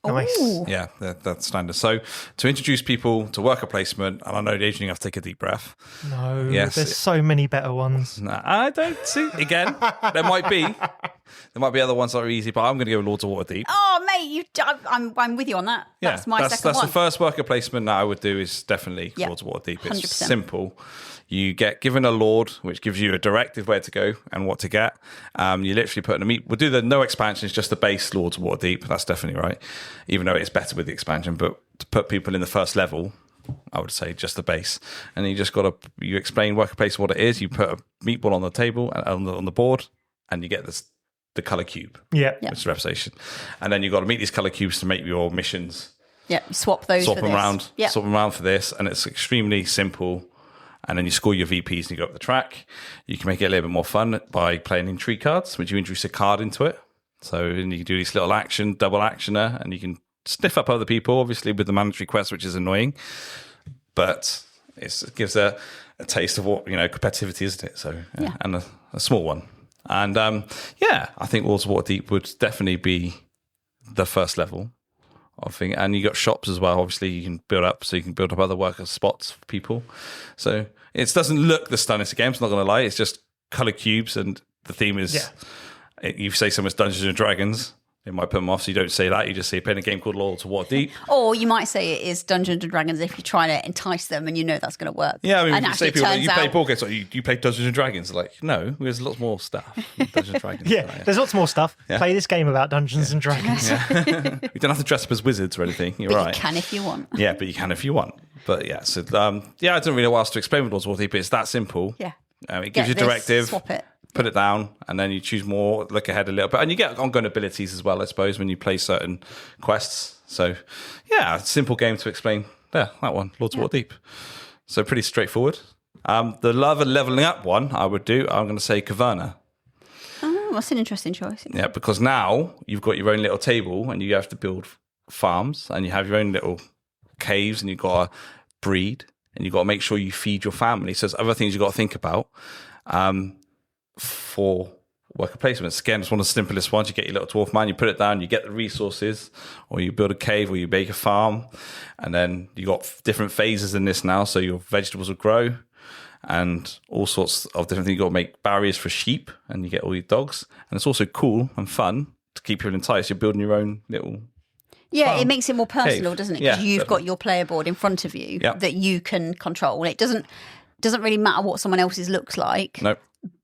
Nice. Ooh. Yeah, that's standard. So to introduce people to worker placement, and I know, Adrian, you have to take a deep breath. No, there's so many better ones. Nah, I don't see. Again, there might be other ones that are easy, but I'm going to go with Lords of Waterdeep. Oh, mate, I'm with you on that. Yeah, that's my second one. That's the first worker placement that I would do is definitely Lords of Waterdeep. It's 100%. simple. You get given a lord, which gives you a directive where to go and what to get. You literally put in a meat. We'll do the no expansions, just the base Lords of Waterdeep. That's definitely right. Even though it's better with the expansion, but to put people in the first level, I would say just the base. And you just you explain worker place what it is. You put a meatball on the table on the board, and you get the color cube. Yeah, it's representation. And then you've got to meet these color cubes to make your missions. Yeah, swap them around. Yeah. Swap them around for this, and it's extremely simple. And then you score your VPs and you go up the track. You can make it a little bit more fun by playing intrigue cards, which you introduce a card into it. So you can do this little double actioner, and you can sniff up other people, obviously, with the mandatory quest, which is annoying. But it gives a taste of what, competitivity, isn't it? So, and a small one. And I think Lords of Waterdeep would definitely be the first level of thing. And you got shops as well. Obviously, you can build up other worker spots for people. So it doesn't look the stunnest game. I'm not going to lie. It's just color cubes, and the theme is. You say something's Dungeons and Dragons, it might put them off. So you don't say that. You just say playing a game called Lords of Waterdeep. Or you might say it is Dungeons and Dragons if you're trying to entice them and you know that's going to work. Yeah, I mean, you say people you play board games, you play Dungeons and Dragons. Like, no, there's lots more stuff. Dungeons and Dragons. There's lots more stuff. Yeah. Play this game about Dungeons and Dragons. You don't have to dress up as wizards or anything. You're right. You can if you want. Yeah, but you can if you want. But I don't really know what else to explain with Lords of Waterdeep, but it's that simple. Yeah. It gives you a directive. Swap it. Put it down, and then you choose more, look ahead a little bit. And you get ongoing abilities as well, I suppose, when you play certain quests. So, simple game to explain. Yeah, that one, Lords of Waterdeep. So pretty straightforward. The leveling up one I'm going to say Caverna. Oh, that's an interesting choice. Yeah, because now you've got your own little table, and you have to build farms, and you have your own little caves, and you've got to breed, and you've got to make sure you feed your family. So there's other things you've got to think about. For worker placements. Again, it's one of the simplest ones. You get your little dwarf man, you put it down, you get the resources, or you build a cave, or you make a farm, and then you got different phases in this now, so your vegetables will grow, and all sorts of different things. You've got to make barriers for sheep, and you get all your dogs. And it's also cool and fun to keep people enticed. You're building your own little... Yeah, it makes it more personal, doesn't it? Because you've got your player board in front of you that you can control. It doesn't really matter what someone else's looks like. Nope.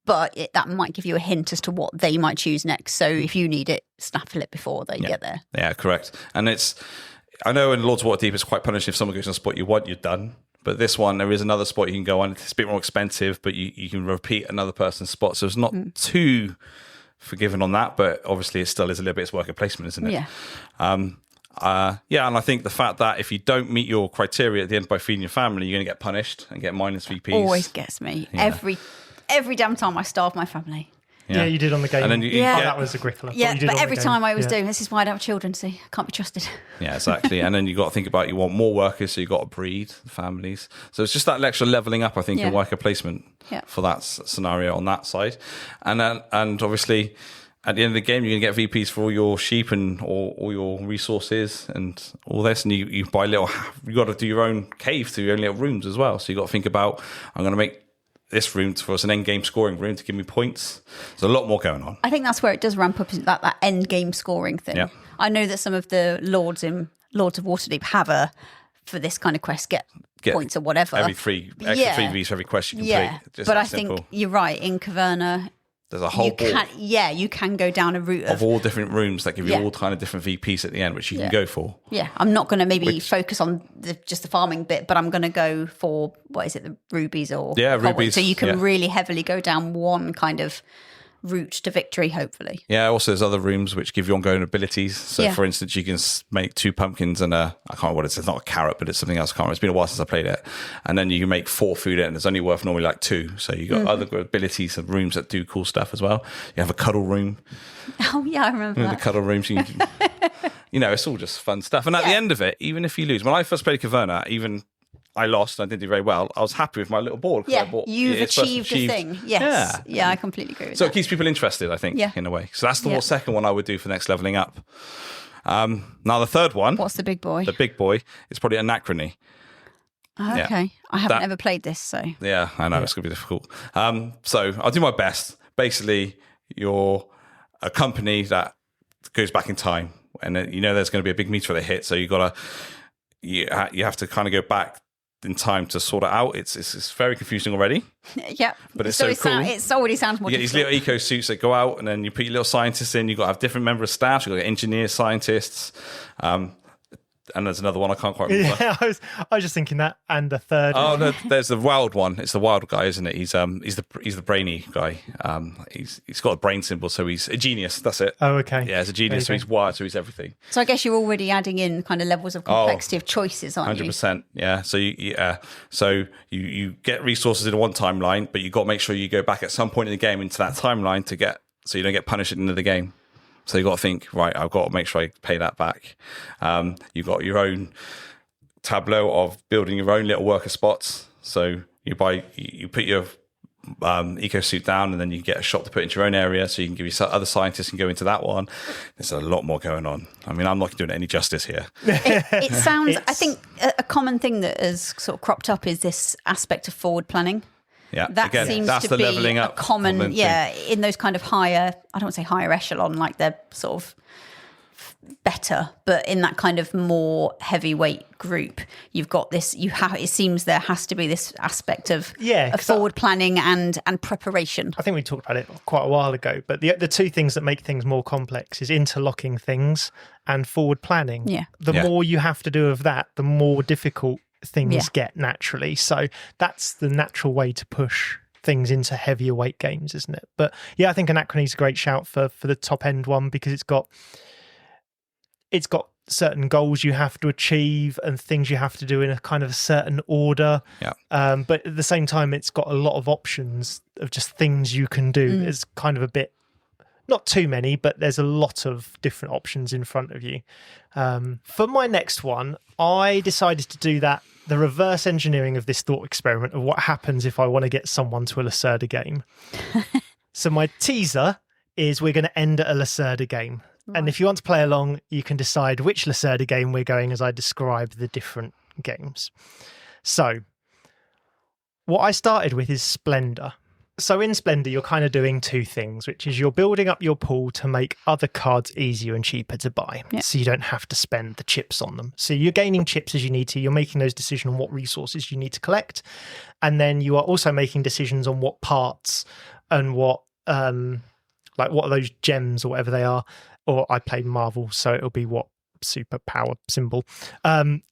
But that might give you a hint as to what they might choose next. So if you need it, snaffle it before they get there. Yeah, correct. And I know in Lords of Waterdeep, it's quite punishing if someone goes on a spot you want, you're done. But this one, there is another spot you can go on. It's a bit more expensive, but you can repeat another person's spot. So it's not too forgiven on that, but obviously it still is a little bit of worker placement, isn't it? Yeah. And I think the fact that if you don't meet your criteria at the end by feeding your family, you're going to get punished and get minus VPs. Always gets me. Yeah. Every damn time I starve my family. Yeah, you did on the game. And then that was a Grickler. Yeah, but every time I always do. This is why I don't have children, see. I can't be trusted. Yeah, exactly. And then you got to think about, you want more workers, so you got to breed families. So it's just that extra leveling up, I think, in worker placement for that scenario on that side. And obviously, at the end of the game, you're going to get VPs for all your sheep and all your resources and all this. And you buy you got to do your own cave to your own little rooms as well. So you got to think about, I'm going to make this room for us an end game scoring room to give me points. There's a lot more going on. I think that's where it does ramp up, that end game scoring thing. Yeah. I know that some of the Lords of Waterdeep have for this kind of quest, get points or whatever. Every extra 3 Vs for every quest you complete. Yeah, but I think you're right. In Caverna, there's a whole board. You can go down a route of all different rooms that give you all kind of different VPs at the end, which you can go for. Yeah, I'm not going to focus on just the farming bit, but I'm going to go for, the rubies or... Yeah, rubies. So you can really heavily go down one kind of route to victory, hopefully. Yeah, also there's other rooms which give you ongoing abilities. So, for instance, you can make 2 pumpkins and I can't remember what it is. It's not a carrot, but it's something else. I can't remember. It's been a while since I played it. And then you can make 4 food and it's only worth normally like 2. So you got other abilities and rooms that do cool stuff as well. You have a cuddle room. Oh, yeah, I remember that. The cuddle rooms. It's all just fun stuff. And at the end of it, even if you lose, when I first played Caverna, I lost and I didn't do very well. I was happy with my little board. Yeah, you've achieved a thing. Yes. Yeah, I completely agree with that. So it keeps people interested, I think, in a way. So that's the second one I would do for next leveling up. Now, the third one. What's the big boy? The big boy is probably Anachrony. Okay. I haven't ever played this, so. Yeah, I know. It's going to be difficult. So I'll do my best. Basically, you're a company that goes back in time. And there's going to be a big meteor that hit. So you have to kind of go back in time to sort it out. It's very confusing already. Yeah, but it's so cool. It already sounds more. You get these little eco suits that go out, and then you put your little scientists in. You've got to have different members of staff. You've got engineers, scientists, and there's another one I can't quite remember. Yeah, I was just thinking that, and the third. Oh no, there's the wild one. It's the wild guy, isn't it? He's the brainy guy. He's got a brain symbol, so he's a genius. That's it. Oh, okay. Yeah, he's a genius. So he's wired, so he's everything. So I guess you're already adding in kind of levels of complexity of choices, aren't you? 100%. Yeah. So you get resources in one timeline, but you got to make sure you go back at some point in the game into that timeline so you don't get punished at the end of the game. So you got to think, right, I've got to make sure I pay that back. You've got your own tableau of building your own little worker spots. So you put your eco suit down, and then you get a shop to put into your own area, so you can give your other scientists and go into that one. There's a lot more going on. I mean, I'm not doing it any justice here. It sounds. I think a common thing that has sort of cropped up is this aspect of forward planning. Yeah, that seems to be leveling up, a common in those kind of higher, I don't want to say higher echelon, like they're sort of better, but in that kind of more heavyweight group, you've got this, it seems there has to be this aspect of forward planning and preparation. I think we talked about it quite a while ago, but the 2 things that make things more complex is interlocking things and forward planning. Yeah. The more you have to do of that, the more difficult things get naturally. So that's the natural way to push things into heavier weight games, isn't it? But yeah, I think Anachrony is a great shout for the top end one, because it's got certain goals you have to achieve and things you have to do in a kind of a certain order. Yeah. But at the same time, it's got a lot of options of just things you can do. There's kind of a bit, not too many, but there's a lot of different options in front of you. For my next one, I decided to do the reverse engineering of this thought experiment of what happens if I want to get someone to a LACERDA game. So my teaser is we're going to end at a LACERDA game. Right. And if you want to play along, you can decide which LACERDA game we're going as I describe the different games. So what I started with is Splendor. So in Splendor, you're kind of doing two things, which is you're building up your pool to make other cards easier and cheaper to buy. Yeah. So you don't have to spend the chips on them. So you're gaining chips as you need to. You're making those decisions on what resources you need to collect. And then you are also making decisions on what parts and what are those gems or whatever they are. Or I play Marvel, so it'll be what superpower symbol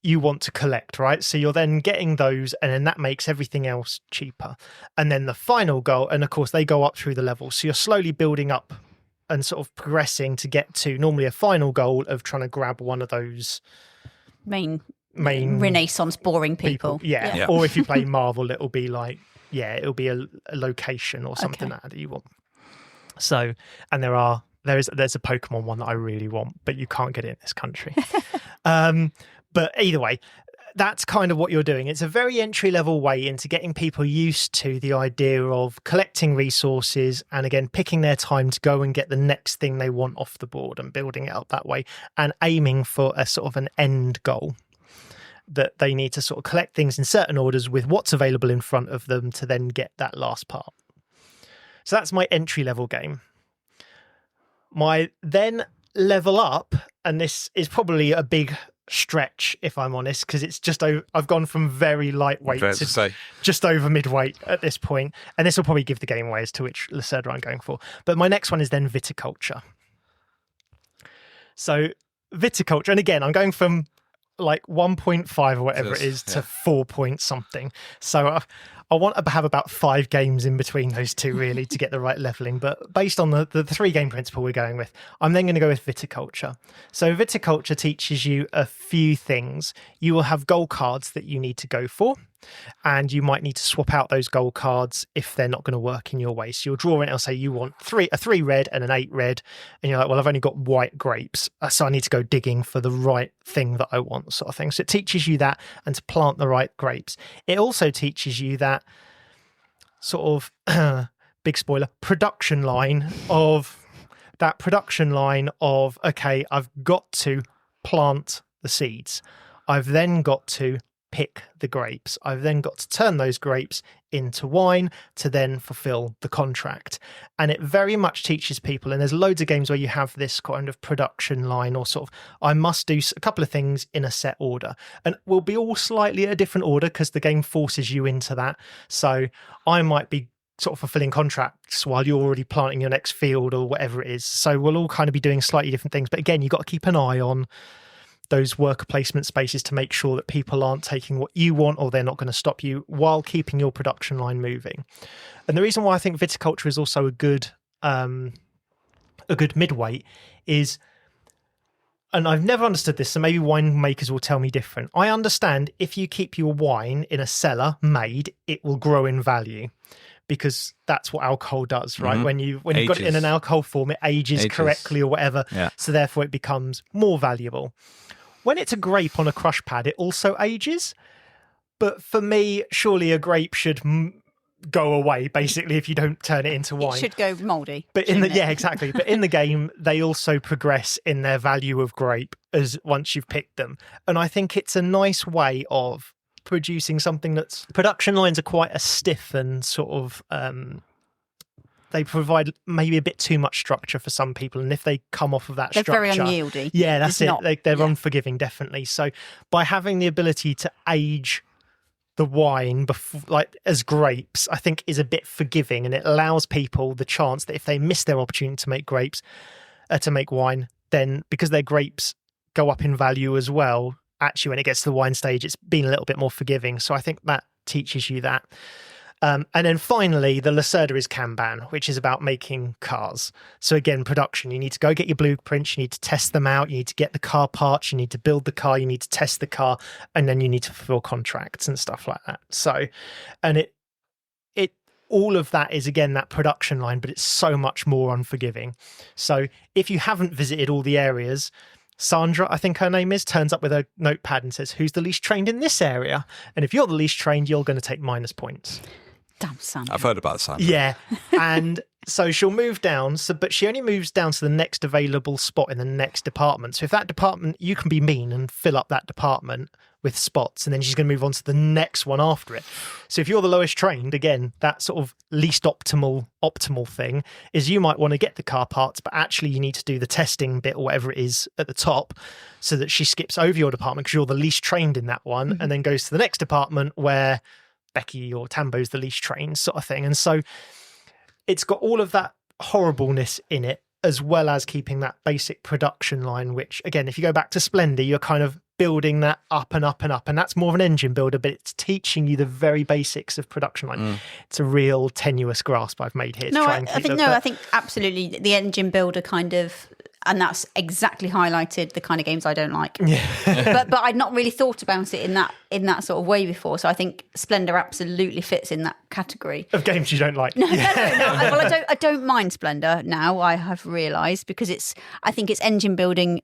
you want to collect, right? So you're then getting those, and then that makes everything else cheaper. And then the final goal, and of course they go up through the levels, so you're slowly building up and sort of progressing to get to normally a final goal of trying to grab one of those main Renaissance boring people. Yeah. Or if you play Marvel, it'll be like it'll be a location or something that you want. So, and there's a Pokemon one that I really want, but you can't get it in this country. But either way, that's kind of what you're doing. It's a very entry-level way into getting people used to the idea of collecting resources and, again, picking their time to go and get the next thing they want off the board and building it up that way and aiming for a sort of an end goal that they need to sort of collect things in certain orders with what's available in front of them to then get that last part. So that's my entry-level game. My then level up, and this is probably a big stretch if I'm honest, because it's just I've gone from very lightweight to just over midweight at this point, and this will probably give the game away as to which LACERDA I'm going for. But my next one is then Viticulture. So Viticulture, and again I'm going from like 1.5 or whatever it is to 4 point something. So I want to have about 5 games in between those two really to get the right leveling. But based on the 3 game principle we're going with, I'm then going to go with Viticulture. So Viticulture teaches you a few things. You will have goal cards that you need to go for, and you might need to swap out those goal cards if they're not going to work in your way. So you'll draw it, it'll say you want a 3 red and an 8 red, and you're like, well, I've only got white grapes, so I need to go digging for the right thing that I want, sort of thing. So it teaches you that and to plant the right grapes. It also teaches you that sort of big spoiler production line of okay, I've got to plant the seeds, I've then got to pick the grapes, I've then got to turn those grapes into wine to then fulfill the contract. And it very much teaches people, and there's loads of games where you have this kind of production line, or sort of I must do a couple of things in a set order, and we'll be all slightly at a different order because the game forces you into that. So I might be sort of fulfilling contracts while you're already planting your next field or whatever it is. So we'll all kind of be doing slightly different things, but again, you've got to keep an eye on those worker placement spaces to make sure that people aren't taking what you want, or they're not going to stop you, while keeping your production line moving. And the reason why I think Viticulture is also a good midweight is, and I've never understood this, so maybe winemakers will tell me different. I understand if you keep your wine in a cellar made, it will grow in value, because that's what alcohol does, right? Mm-hmm. When you've got it in an alcohol form, it ages correctly or whatever. Yeah. So therefore it becomes more valuable. When it's a grape on a crush pad, it also ages. But for me, surely a grape should go away, basically, if you don't turn it into wine. It should go mouldy. But exactly. But in the game, they also progress in their value of grape as once you've picked them. And I think it's a nice way of producing something that's... Production lines are quite a stiff and sort of... they provide maybe a bit too much structure for some people, and if they come off of that structure... They're very unyieldy. Yeah, that's it. They're unforgiving, definitely. So by having the ability to age the wine before, like as grapes, I think is a bit forgiving, and it allows people the chance that if they miss their opportunity to make grapes, to make wine, then because their grapes go up in value as well, actually when it gets to the wine stage, it's been a little bit more forgiving. So I think that teaches you that. And then finally, the LACERDA is Kanban, which is about making cars. So again, production, you need to go get your blueprints, you need to test them out, you need to get the car parts, you need to build the car, you need to test the car, and then you need to fulfill contracts and stuff like that. So, and it all of that is, again, that production line, but it's so much more unforgiving. So if you haven't visited all the areas, Sandra, I think her name is, turns up with a notepad and says, who's the least trained in this area? And if you're the least trained, you're going to take minus points. Damn Sandra. I've heard about Sandra. Yeah. And So she'll move down, but she only moves down to the next available spot in the next department. So if that department, you can be mean and fill up that department with spots, and then she's going to move on to the next one after it. So if you're the lowest trained, again, that sort of least optimal thing is you might want to get the car parts, but actually you need to do the testing bit or whatever it is at the top, so that she skips over your department because you're the least trained in that one, and then goes to the next department where Becky or Tambo's the least trained sort of thing. And so it's got all of that horribleness in it, as well as keeping that basic production line, which, again, if you go back to Splendor, you're kind of building that up and up and up. And that's more of an engine builder, but it's teaching you the very basics of production line. It's a real tenuous grasp I've made here. I think absolutely the engine builder kind of, and that's exactly highlighted the kind of games I don't like. Yeah. but I'd not really thought about it in that sort of way before. So I think Splendor absolutely fits in that category of games you don't like. No. Well, I don't mind Splendor now. I have realised, because I think it's engine building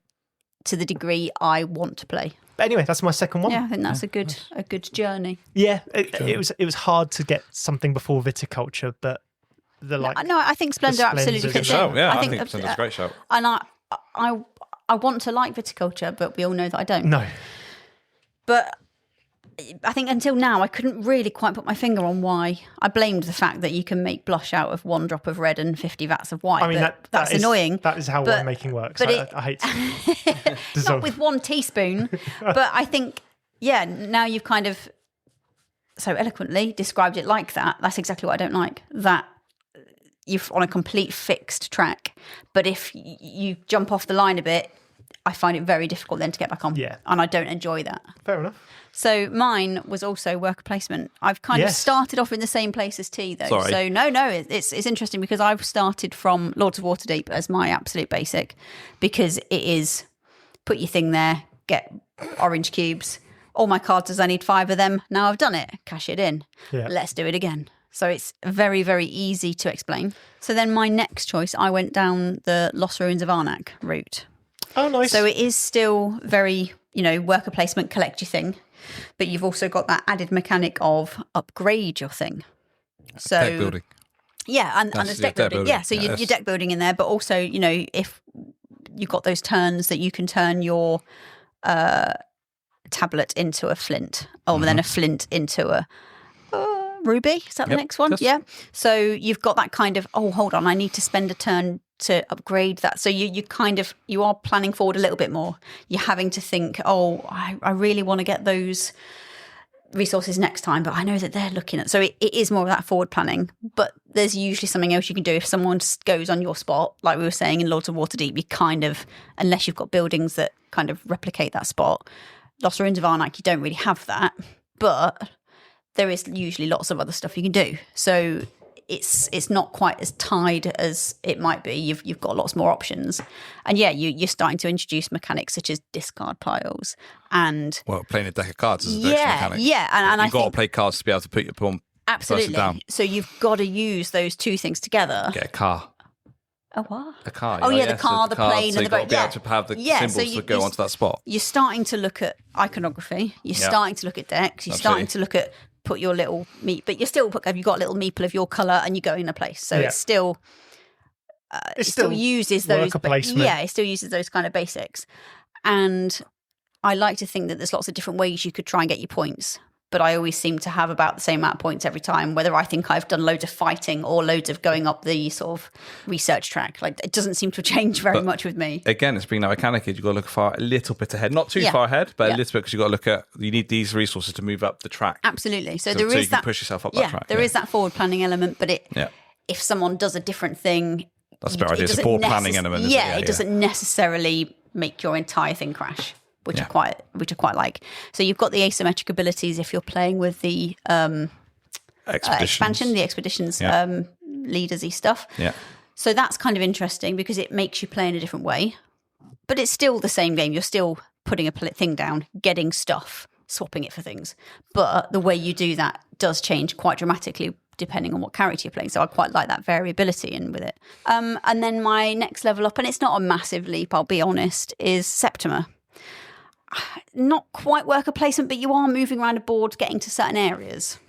to the degree I want to play. But anyway, that's my second one. Yeah, I think that's a good journey. Yeah, it was hard to get something before Viticulture, but I think Splendor absolutely fits in. Yeah, I think Splendor's a great show. And I want to like Viticulture, but we all know that I don't. No. But I think until now, I couldn't really quite put my finger on why. I blamed the fact that you can make blush out of 1 drop of red and 50 vats of white. I mean, that's annoying. That is how winemaking works. But I hate to not with 1 teaspoon. But I think, now you've kind of so eloquently described it like that. That's exactly what I don't like. That you're on a complete fixed track. But if you jump off the line a bit, I find it very difficult then to get back on. Yeah. And I don't enjoy that. Fair enough. So mine was also worker placement. I've kind of started off in the same place as T, though. Sorry. So no, it's interesting because I've started from Lords of Waterdeep as my absolute basic, because it is put your thing there, get orange cubes. All my cards is I need 5 of them. Now I've done it. Cash it in. Yeah. Let's do it again. So it's very, very easy to explain. So then my next choice, I went down the Lost Ruins of Arnak route. Oh, nice. So it is still very, worker placement, collect your thing. But you've also got that added mechanic of upgrade your thing. So deck building. Yeah, and there's deck building. Yeah, so you're deck building in there. But also, if you've got those turns that you can turn your tablet into a flint, or then a flint into a ruby. Is that the next one? Yes. Yeah. So you've got that kind of, hold on, I need to spend a turn to upgrade that. So you are planning forward a little bit more. You're having to think, I really want to get those resources next time, but I know that they're looking at. So it is more of that forward planning. But there's usually something else you can do if someone goes on your spot, like we were saying in Lords of Waterdeep. You kind of, unless you've got buildings that kind of replicate that spot. Lost Ruins of Arnak, you don't really have that, but there is usually lots of other stuff you can do. So it's not quite as tied as it might be. You've got lots more options, and you're starting to introduce mechanics such as discard piles and playing a deck of cards is an extra mechanic. And you've got to play cards to be able to put your pawn absolutely down. So you've got to use those two things together. Get a car. A what? A car. The car, the plane, so and the boat. You've got to be able to have the symbols that go onto that spot. You're starting to look at iconography. You're starting to look at decks. You're starting to look at put your little meat, but you've got a little meeple of your colour and you go in a place. So it's still it still uses those. It still uses those kind of basics. And I like to think that there's lots of different ways you could try and get your points. But I always seem to have about the same amount of points every time, whether I think I've done loads of fighting or loads of going up the sort of research track. Like, it doesn't seem to change very much with me. Again, it's being that mechanic. You've got to look a little bit ahead. Not too far ahead, but a little bit, because you've got to look at, you need these resources to move up the track. Absolutely. So you can push yourself up that track. There is that forward planning element, but if someone does a different thing... That's a better idea. It's a forward planning element. It doesn't necessarily make your entire thing crash. Which I quite like. So you've got the asymmetric abilities if you're playing with the expansion, the expeditions leaders-y stuff. Yeah. So that's kind of interesting because it makes you play in a different way. But it's still the same game. You're still putting a thing down, getting stuff, swapping it for things. But the way you do that does change quite dramatically depending on what character you're playing. So I quite like that variability in with it. And then my next level up, and it's not a massive leap, I'll be honest, is Septima. Not quite worker placement, but you are moving around a board getting to certain areas.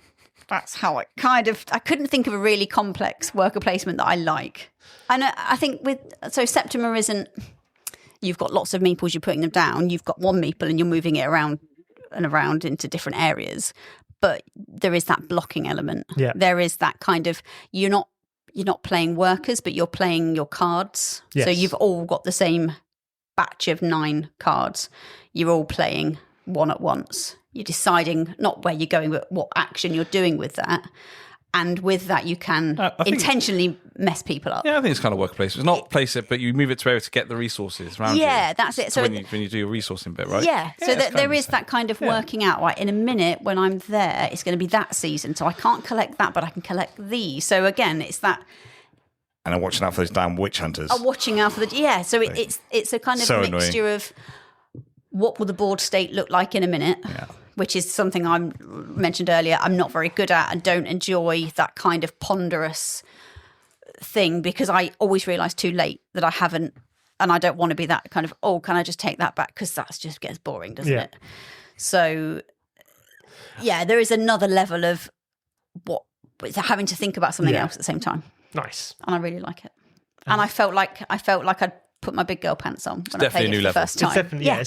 that's how I couldn't think of a really complex worker placement that I like. And I think Septima isn't, you've got lots of meeples, you're putting them down, you've got one meeple and you're moving it around and around into different areas. But there is that blocking element. Yeah. There is that kind of, you're not playing workers, but you're playing your cards. Yes. So you've all got the same batch of 9 cards. You're all playing one at once. You're deciding not where you're going, but what action you're doing with that. And with that, you can intentionally mess people up. Yeah, I think it's kind of workplace. It's not place it, but you move it to be able to get the resources around you. Yeah, that's it. So when you do your resourcing bit, right? Yeah, so there is that kind of working out. Right, in a minute when I'm there, it's going to be that season. So I can't collect that, but I can collect these. So again, it's that. And I'm watching out for those damn witch hunters. I'm watching out for so it's a kind of mixture of what will the board state look like in a minute. Yeah. Which is something I mentioned earlier, I'm not very good at and don't enjoy that kind of ponderous thing because I always realise too late that I haven't, and I don't want to be that kind of, can I just take that back? Because that just gets boring, doesn't it? So, there is another level of having to think about something else at the same time. Nice. And I really like it. And I felt like I'd put my big girl pants on when I played it for the first time. It's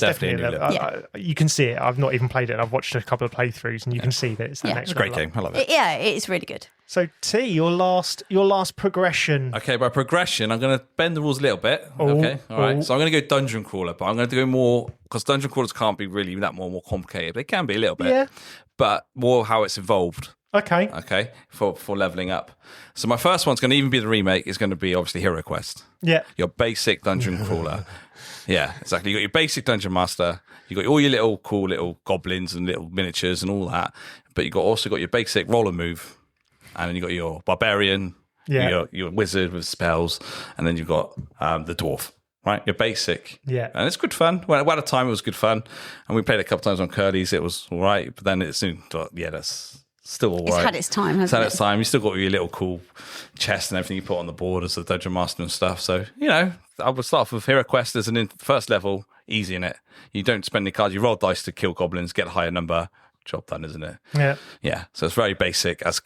definitely a new level. You can see it. I've not even played it. I've watched a couple of playthroughs and you can see that it's the next level. It's a great game. I love it. It's really good. So T, your last progression. Okay, by progression, I'm going to bend the rules a little bit. Okay, all right. So I'm going to go dungeon crawler, but I'm going to go more, because dungeon crawlers can't be really that more complicated. They can be a little bit, but more how it's evolved. Okay, for leveling up. So my first one's going to even be the remake. Is going to be obviously HeroQuest. Yeah, your basic dungeon crawler. Yeah, exactly. You got your basic dungeon master. You got all your little cool little goblins and little miniatures and all that. But you also got your basic roller move, and then you got your barbarian. Yeah, your wizard with spells, and then you've got the dwarf. Right, your basic. Yeah, and it's good fun. Well, at a time it was good fun, and we played a couple times on Curly's. It was all right, but then it soon thought, that's still all right. It's had its time, hasn't it? It's had its time. You still got your little cool chest and everything you put on the board as the dungeon master and stuff. So, I would start off with HeroQuest as an first level, easy in it. You don't spend any cards. You roll dice to kill goblins, get a higher number. Job done, isn't it? Yeah. Yeah. So it's very basic as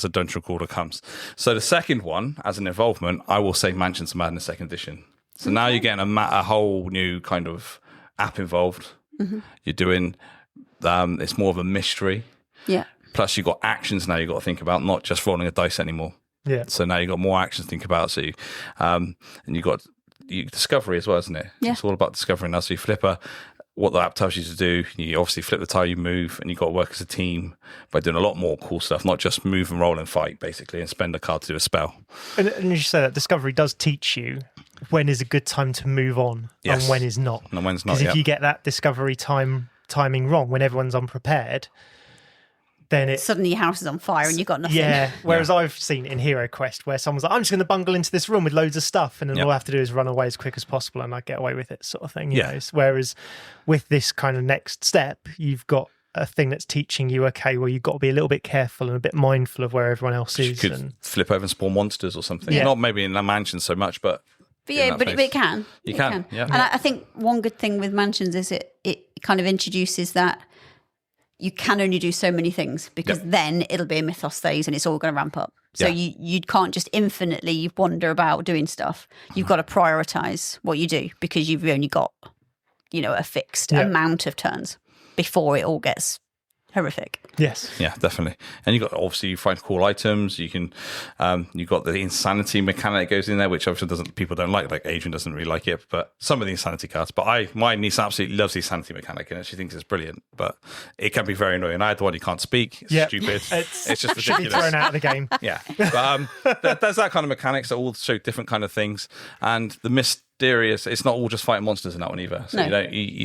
a dungeon crawler comes. So the second one, as an involvement, I will say Mansions of Madness 2nd edition. So now you're getting a whole new kind of app involved. Mm-hmm. You're doing, it's more of a mystery. Yeah. Plus, you've got actions now you've got to think about, not just rolling a dice anymore. Yeah. So now you've got more actions to think about. So and you've got discovery as well, isn't it? Yeah. It's all about discovery now. So you flip what the app tells you to do. You obviously flip the tile you move, and you've got to work as a team by doing a lot more cool stuff, not just move and roll and fight, basically, and spend a card to do a spell. And you say that discovery does teach you when is a good time to move on and when is not. And when's not, because if you get that discovery timing wrong, when everyone's unprepared, then suddenly your house is on fire and you've got nothing. Yeah. Whereas I've seen in HeroQuest where someone's like, I'm just going to bungle into this room with loads of stuff, and then all I have to do is run away as quick as possible, and I get away with it, sort of thing. You know? Whereas with this kind of next step, you've got a thing that's teaching you, you've got to be a little bit careful and a bit mindful of where everyone else is. You could flip over and spawn monsters or something. Yeah. Not maybe in the mansion so much, but it can. You can. Yeah. And I think one good thing with mansions is it kind of introduces that you can only do so many things, because then it'll be a mythos phase and it's all going to ramp up. So you can't just infinitely wander about doing stuff. You've got to prioritise what you do, because you've only got, a fixed amount of turns before it all gets horrific. Yes. Yeah, definitely. And you find cool items. You can, you've got the insanity mechanic that goes in there, which obviously people don't like Adrian doesn't really like it, but some of the insanity cards. But my niece absolutely loves the insanity mechanic, and she thinks it's brilliant, but it can be very annoying. I had the one you can't speak. It's stupid. It's just ridiculous. Should be thrown out of the game. Yeah. But there's that kind of mechanics that all show different kind of things. And the mysterious, it's not all just fighting monsters in that one either. So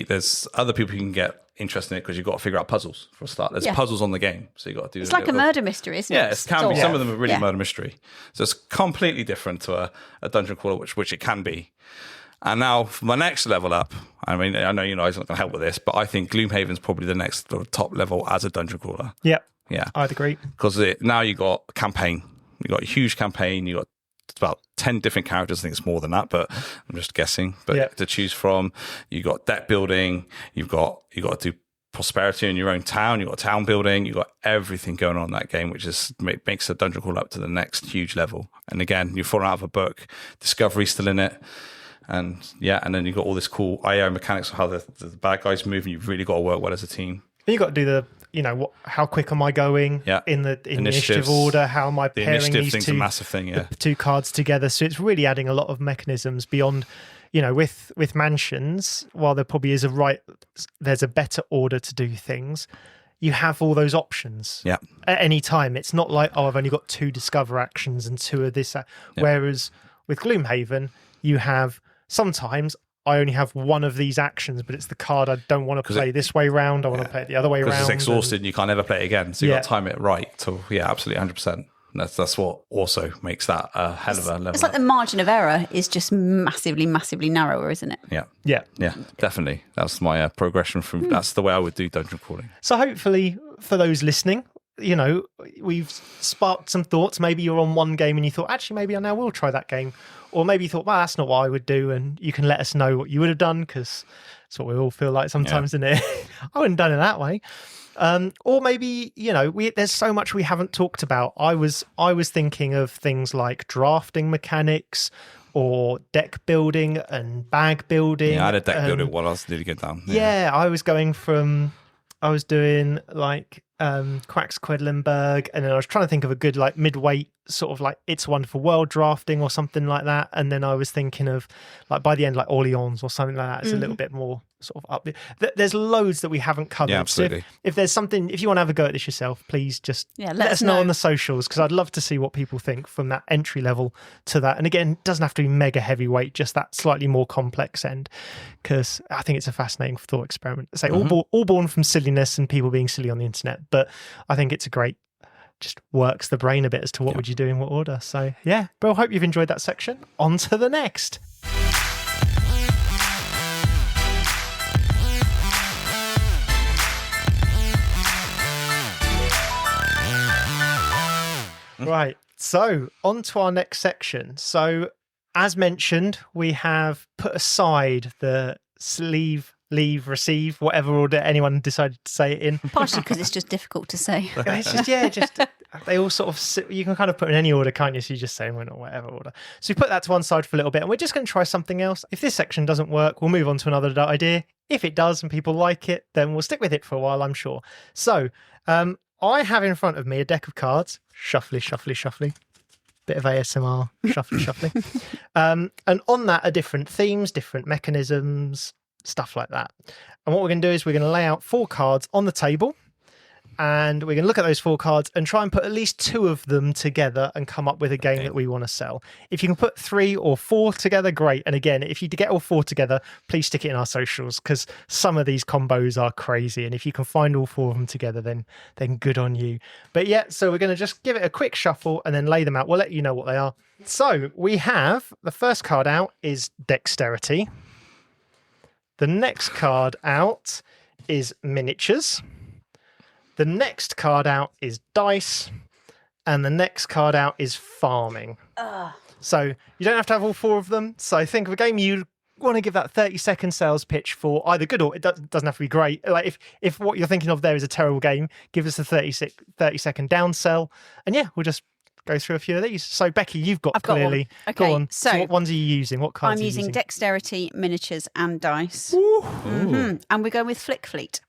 there's other people you can get interested in it, because you've got to figure out puzzles for a start. There's puzzles on the game, so you've got to do. It's like a murder mystery, isn't it? Yeah, it can be. Some of them are really murder mystery, so it's completely different to a dungeon crawler, which it can be. And now for my next level up, I mean, I know I'm not going to help with this, but I think Gloomhaven's probably the next top level as a dungeon crawler. Yep. Yeah, I'd agree, because now you got a campaign, you got a huge campaign, you got about 10 different characters. I think it's more than that, but I'm just guessing. But to choose from, you got deck building, you've got to do prosperity in your own town. You've got town building. You've got everything going on in that game, which is makes a dungeon crawl up to the next huge level. And again, you're falling out of a book. Discovery's still in it. And and then you've got all this cool IO mechanics of how the bad guys move, and you've really got to work well as a team. And you've got to do the, how quick am I going in the initiative order? How am I pairing these thing's a massive thing, the two cards together? So it's really adding a lot of mechanisms beyond, with mansions, while there probably is there's a better order to do things. You have all those options at any time. It's not like, I've only got 2 discover actions and 2 of this. Whereas with Gloomhaven, you have sometimes I only have 1 of these actions, but it's the card I don't want to play this way round. I want to play it the other way round. Because it's exhausted and you can't ever play it again. So you've got to time it right. So, absolutely 100%. That's what also makes that a hell of a level. It's like the margin of error is just massively, massively narrower, isn't it? Yeah, definitely. That's my progression from. That's the way I would do dungeon crawling. So hopefully, for those listening, we've sparked some thoughts. Maybe you're on one game and you thought, actually, maybe I now will try that game. Or maybe you thought, well, that's not what I would do. And you can let us know what you would have done, because that's what we all feel like sometimes, isn't it? I wouldn't have done it that way. Or maybe, there's so much we haven't talked about. I was thinking of things like drafting mechanics or deck building and bag building. Yeah, I had a deck building while I was nearly good down. I was doing like Quacks Quedlinburg, and then I was trying to think of a good like midweight sort of like It's a Wonderful World drafting or something like that. And then I was thinking of like by the end like Orleans or something like that. It's a little bit more sort of up. There's loads that we haven't covered. Yeah, absolutely. So if there's something, if you want to have a go at this yourself, please just let us know on the socials, because I'd love to see what people think from that entry level to that. And again, it doesn't have to be mega heavyweight, just that slightly more complex end, because I think it's a fascinating thought experiment. Say all born from silliness and people being silly on the internet, but I think it's a great, just works the brain a bit as to what would you do in what order. So Bill, hope you've enjoyed that section. On to the next. Right, so on to our next section. So as mentioned, we have put aside the sleeve, leave, receive, whatever order anyone decided to say it in. Partially because it's just difficult to say. It's just, they all sort of, you can kind of put in any order, can't you? So you just say them in whatever order. So we put that to one side for a little bit, and we're just going to try something else. If this section doesn't work, we'll move on to another idea. If it does and people like it, then we'll stick with it for a while, I'm sure. So I have in front of me a deck of cards. Shuffly, shuffly, shuffly. Bit of ASMR, shuffly, shuffly. And on that are different themes, different mechanisms, stuff like that. And what we're going to do is we're going to lay out 4 cards on the table, and we're going to look at those 4 cards and try and put at least 2 of them together and come up with a game that we want to sell. If you can put 3 or 4 together, great. And again, if you get all 4 together, please stick it in our socials, because some of these combos are crazy. And if you can find all 4 of them together, then good on you. But so we're going to just give it a quick shuffle and then lay them out. We'll let you know what they are. So we have the first card out is Dexterity. The next card out is Miniatures. The next card out is Dice. And the next card out is Farming. So you don't have to have all 4 of them. So think of a game you want to give that 30-second sales pitch for, either good or it doesn't have to be great. Like if what you're thinking of there is a terrible game, give us a 30-second downsell. And we'll just go through a few of these. So Becky, you've got clearly. One. Okay, go on. So what ones are you using? What cards I'm are you using? Dexterity, Miniatures and Dice. And we're going with Flick Fleet.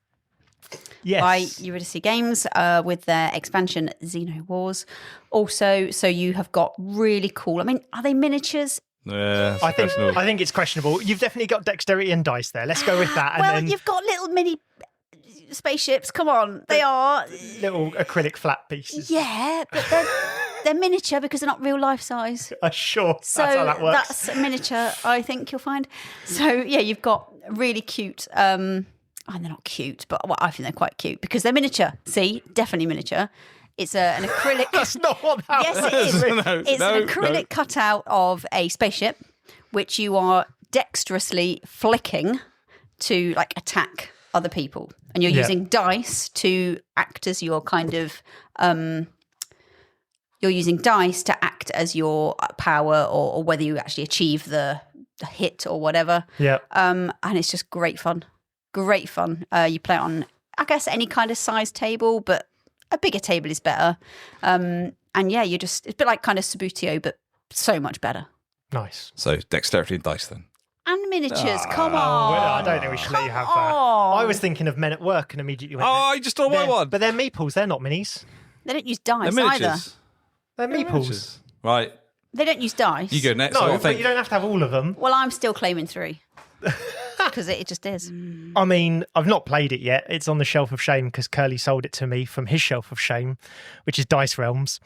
Yes. By Eurydice Games with their expansion Xeno Wars. Also, so you have got really cool, I mean, are they miniatures? I think it's questionable. You've definitely got Dexterity and Dice there. Let's go with that. And then you've got little mini spaceships. Come on, they are little acrylic flat pieces. Yeah, but they're miniature because they're not real life size. Sure, so that's how that works. That's a miniature, I think you'll find. So you've got really cute. They're not cute, but I think they're quite cute because they're miniature. See, definitely miniature. It's an acrylic. That's not what that Yes, it is. It's an acrylic cutout of a spaceship, which you are dexterously flicking to like attack other people, and you're using dice to act as your kind of. You're using dice to act as your power, or whether you actually achieve the hit or whatever. Yeah. And it's just great fun. Great fun. You play it on I guess any kind of size table, but a bigger table is better. And yeah, it's a bit like kind of Subbuteo, but so much better. Nice. So dexterity and dice then. And miniatures, come on. Well, I don't think we should let you have that. I was thinking of Men at Work and immediately went, Oh, you just stole my one. But they're meeples, they're not minis. They don't use dice They're either. miniatures. They're meeples. Right. They don't use dice. You go next. No, but you don't have to have all of them. Well, I'm still claiming 3. Because it just is. I mean, I've not played it yet. It's on the Shelf of Shame because Curly sold it to me from his Shelf of Shame, which is Dice Realms,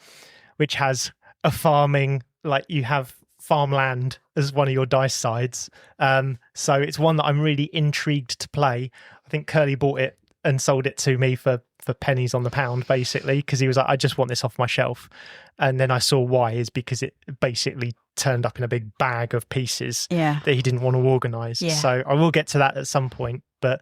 which has a farming, like you have farmland as one of your dice sides. So it's one that I'm really intrigued to play. I think Curly bought it and sold it to me for pennies on the pound, basically, because he was like, I just want this off my shelf. And then I saw why, is because it basically turned up in a big bag of pieces that he didn't want to organise. Yeah. So I will get to that at some point. But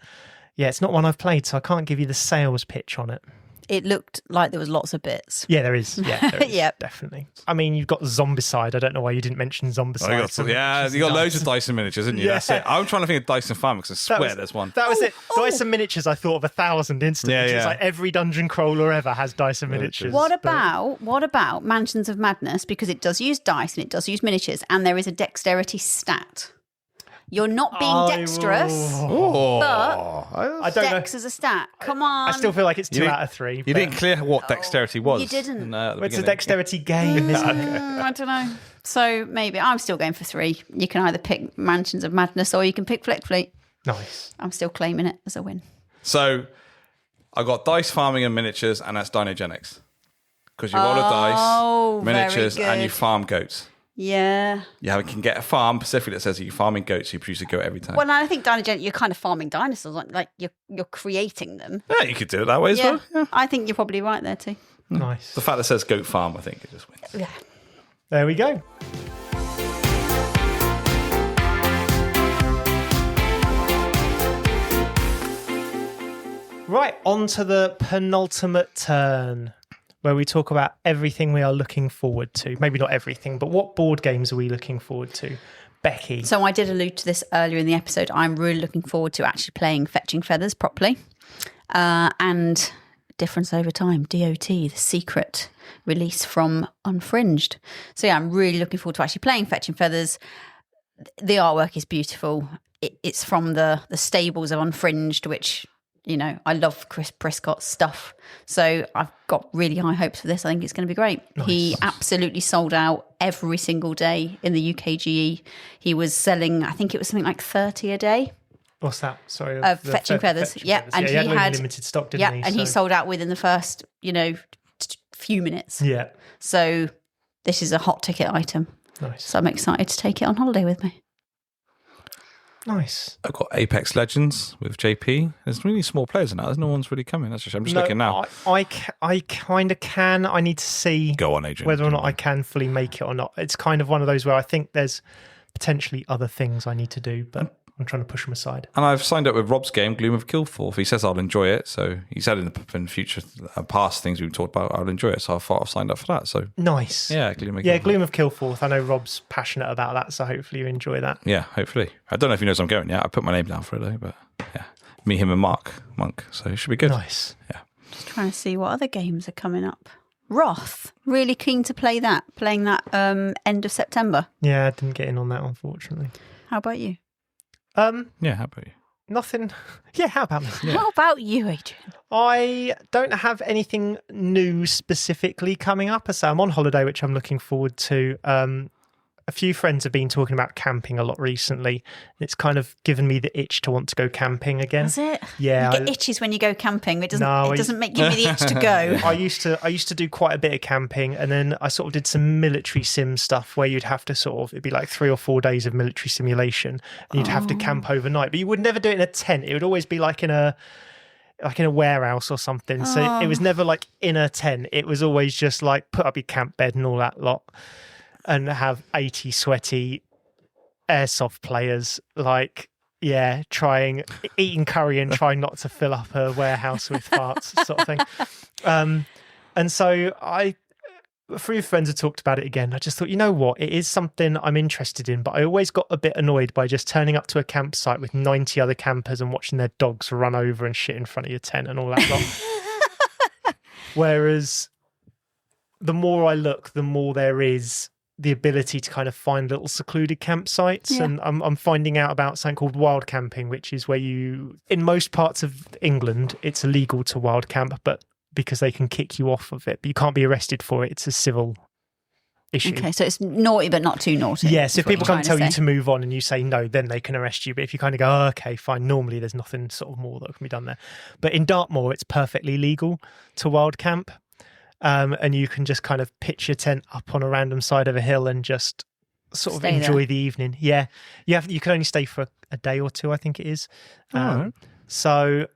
yeah, it's not one I've played, so I can't give you the sales pitch on it. It looked like there was lots of bits. Yeah, there is. Yeah, there is, Yep. definitely. I mean, you've got Zombicide. I don't know why you didn't mention Zombicide. You got loads of dice and miniatures, didn't you? Yeah. That's it. I'm trying to think of dice and farm because I swear there's one. That was it. Dice and miniatures, I thought of 1,000 instantly. Yeah, It's like every dungeon crawler ever has dice and miniatures. What about Mansions of Madness? Because it does use dice and it does use miniatures, and there is a dexterity stat. You're not being dexterous, but I don't dex know. is a stat. Come on. I still feel like it's 2 out of 3. You didn't clear what dexterity was. You didn't. It's a dexterity game, isn't it? I don't know. So maybe I'm still going for 3. You can either pick Mansions of Madness or you can pick Flick Fleet. Nice. I'm still claiming it as a win. So I got dice, farming, and miniatures, and that's Dinogenics. Because you roll a dice, miniatures, very and you good. farm goats. Yeah. You can get a farm specifically that says that you're farming goats, so you produce a goat every time. Well, I think you're kind of farming dinosaurs, like you're creating them. Yeah, you could do it that way as well. Yeah. I think you're probably right there too. Nice. The fact that says goat farm, I think it just wins. Yeah. There we go. Right, on to the penultimate turn, where we talk about everything we are looking forward to. Maybe not everything, but what board games are we looking forward to? Becky. So I did allude to this earlier in the episode. I'm really looking forward to actually playing Fetching Feathers properly. And Difference Over Time, DOT, the secret release from Unfringed. So yeah, I'm really looking forward to actually playing Fetching Feathers. The artwork is beautiful. It's from the stables of Unfringed, which... You know, I love Chris Prescott's stuff. So I've got really high hopes for this. I think it's going to be great. Nice. He absolutely sold out every single day in the UKGE. He was selling, I think it was something like 30 a day. What's that? Sorry. Fetching Feathers. Feathers. And he had limited stock, didn't he? And he sold out within the first, few minutes. Yeah. So this is a hot ticket item. Nice. So I'm excited to take it on holiday with me. Nice. I've got Apex Legends with JP. There's really small players now. There's no one's really coming. I'm just looking now. I kind of can. I need to see Go on, Adrian. whether or not I can fully make it or not. It's kind of one of those where I think there's potentially other things I need to do, but I'm trying to push them aside. And I've signed up with Rob's game, Gloom of Kilforth. He says I'll enjoy it. So he said in the future, past things we've talked about, I'll enjoy it. So I thought I've signed up for that. So nice. Yeah, Gloom of Kilforth. Yeah, Gloom of Kilforth. I know Rob's passionate about that, so hopefully you enjoy that. Yeah, hopefully. I don't know if he knows I'm going yet. I put my name down for it though, but yeah. Me, him and Monk. So it should be good. Nice. Yeah. Just trying to see what other games are coming up. Wrath. Really keen to play that. Playing that end of September. Yeah, I didn't get in on that, unfortunately. How about you? Yeah, how about you? Nothing. Yeah, how about me? Yeah. How about you, Adrian? I don't have anything new specifically coming up. So I'm on holiday, which I'm looking forward to. A few friends have been talking about camping a lot recently. It's kind of given me the itch to want to go camping again. Is it? Yeah. You get itches when you go camping. It doesn't give me the itch to go. I used to do quite a bit of camping, and then I sort of did some military sim stuff where you'd have to it'd be like 3 or 4 days of military simulation, and you'd have to camp overnight. But you would never do it in a tent. It would always be like in a warehouse or something. So it was never like in a tent. It was always just like put up your camp bed and all that lot, and have 80 sweaty airsoft players eating curry and trying not to fill up a warehouse with farts sort of thing. And so a few friends have talked about it again. I just thought, you know what? It is something I'm interested in, but I always got a bit annoyed by just turning up to a campsite with 90 other campers and watching their dogs run over and shit in front of your tent and all that lot. Whereas the more I look, the more there is the ability to kind of find little secluded campsites. Yeah. And I'm finding out about something called wild camping, which is where you, in most parts of England, it's illegal to wild camp, but because they can kick you off of it, but you can't be arrested for it. It's a civil issue. Okay, so it's naughty, but not too naughty. Yeah, so if people come tell you to move on and you say no, then they can arrest you. But if you kind of go, oh, okay, fine, normally there's nothing sort of more that can be done there. But in Dartmoor, it's perfectly legal to wild camp. And you can just kind of pitch your tent up on a random side of a hill and just sort of enjoy the evening. Yeah, you can only stay for a day or two, I think it is. So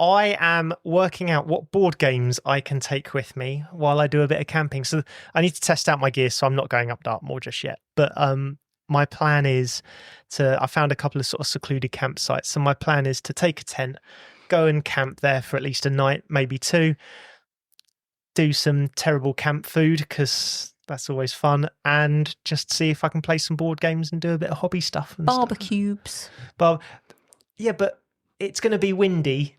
I am working out what board games I can take with me while I do a bit of camping. So I need to test out my gear, so I'm not going up Dartmoor just yet. But my plan is I found a couple of sort of secluded campsites. So my plan is to take a tent, go and camp there for at least a night, maybe two, do some terrible camp food because that's always fun, and just see if I can play some board games and do a bit of hobby stuff. And barbecues. Yeah, but it's going to be windy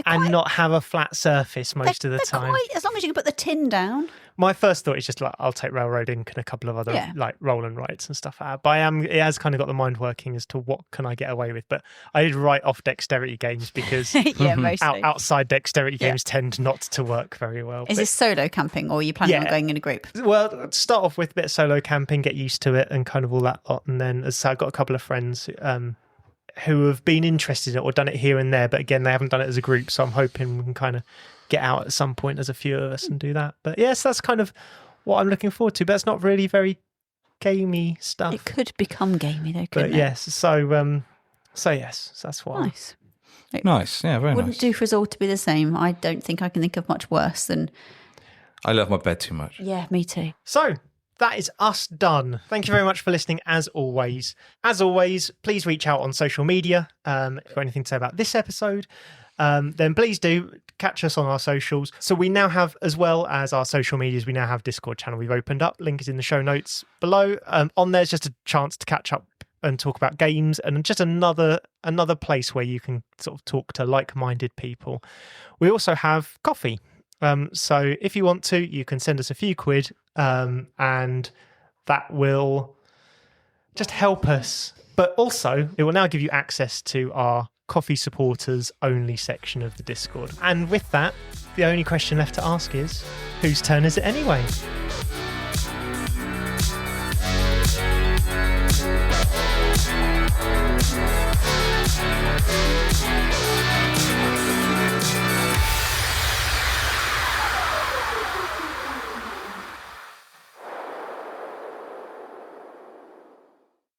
and not have a flat surface most of the time. As long as you can put the tin down. My first thought is just like, I'll take Railroad Inc. and a couple of other like roll and writes and stuff out. But it has kind of got the mind working as to what can I get away with. But I did write off dexterity games because outside dexterity games tend not to work very well. Is this solo camping, or are you planning on going in a group? Well, start off with a bit of solo camping, get used to it and kind of all that lot. And then as I say, I've got a couple of friends who have been interested in it or done it here and there. But again, they haven't done it as a group. So I'm hoping we can kind of get out at some point as a few of us and do that. But yes, that's kind of what I'm looking forward to. But it's not really very gamey stuff. It could become gamey though, couldn't it? Yes, so yes, that's why. Nice, yeah, very Wouldn't do for us all to be the same. I don't think I can think of much worse than. I love my bed too much. Yeah, me too. So that is us done. Thank you very much for listening, as always. As always, please reach out on social media. If you've got anything to say about this episode, then please do catch us on our socials. So we now have, as well as our social medias, we now have Discord channel we've opened up. Link is in the show notes below. On there's just a chance to catch up and talk about games, and just another place where you can sort of talk to like-minded people. We also have coffee. So if you want to, you can send us a few quid, and that will just help us. But also, it will now give you access to our coffee supporters only section of the Discord. And with that, the only question left to ask is, whose turn is it anyway?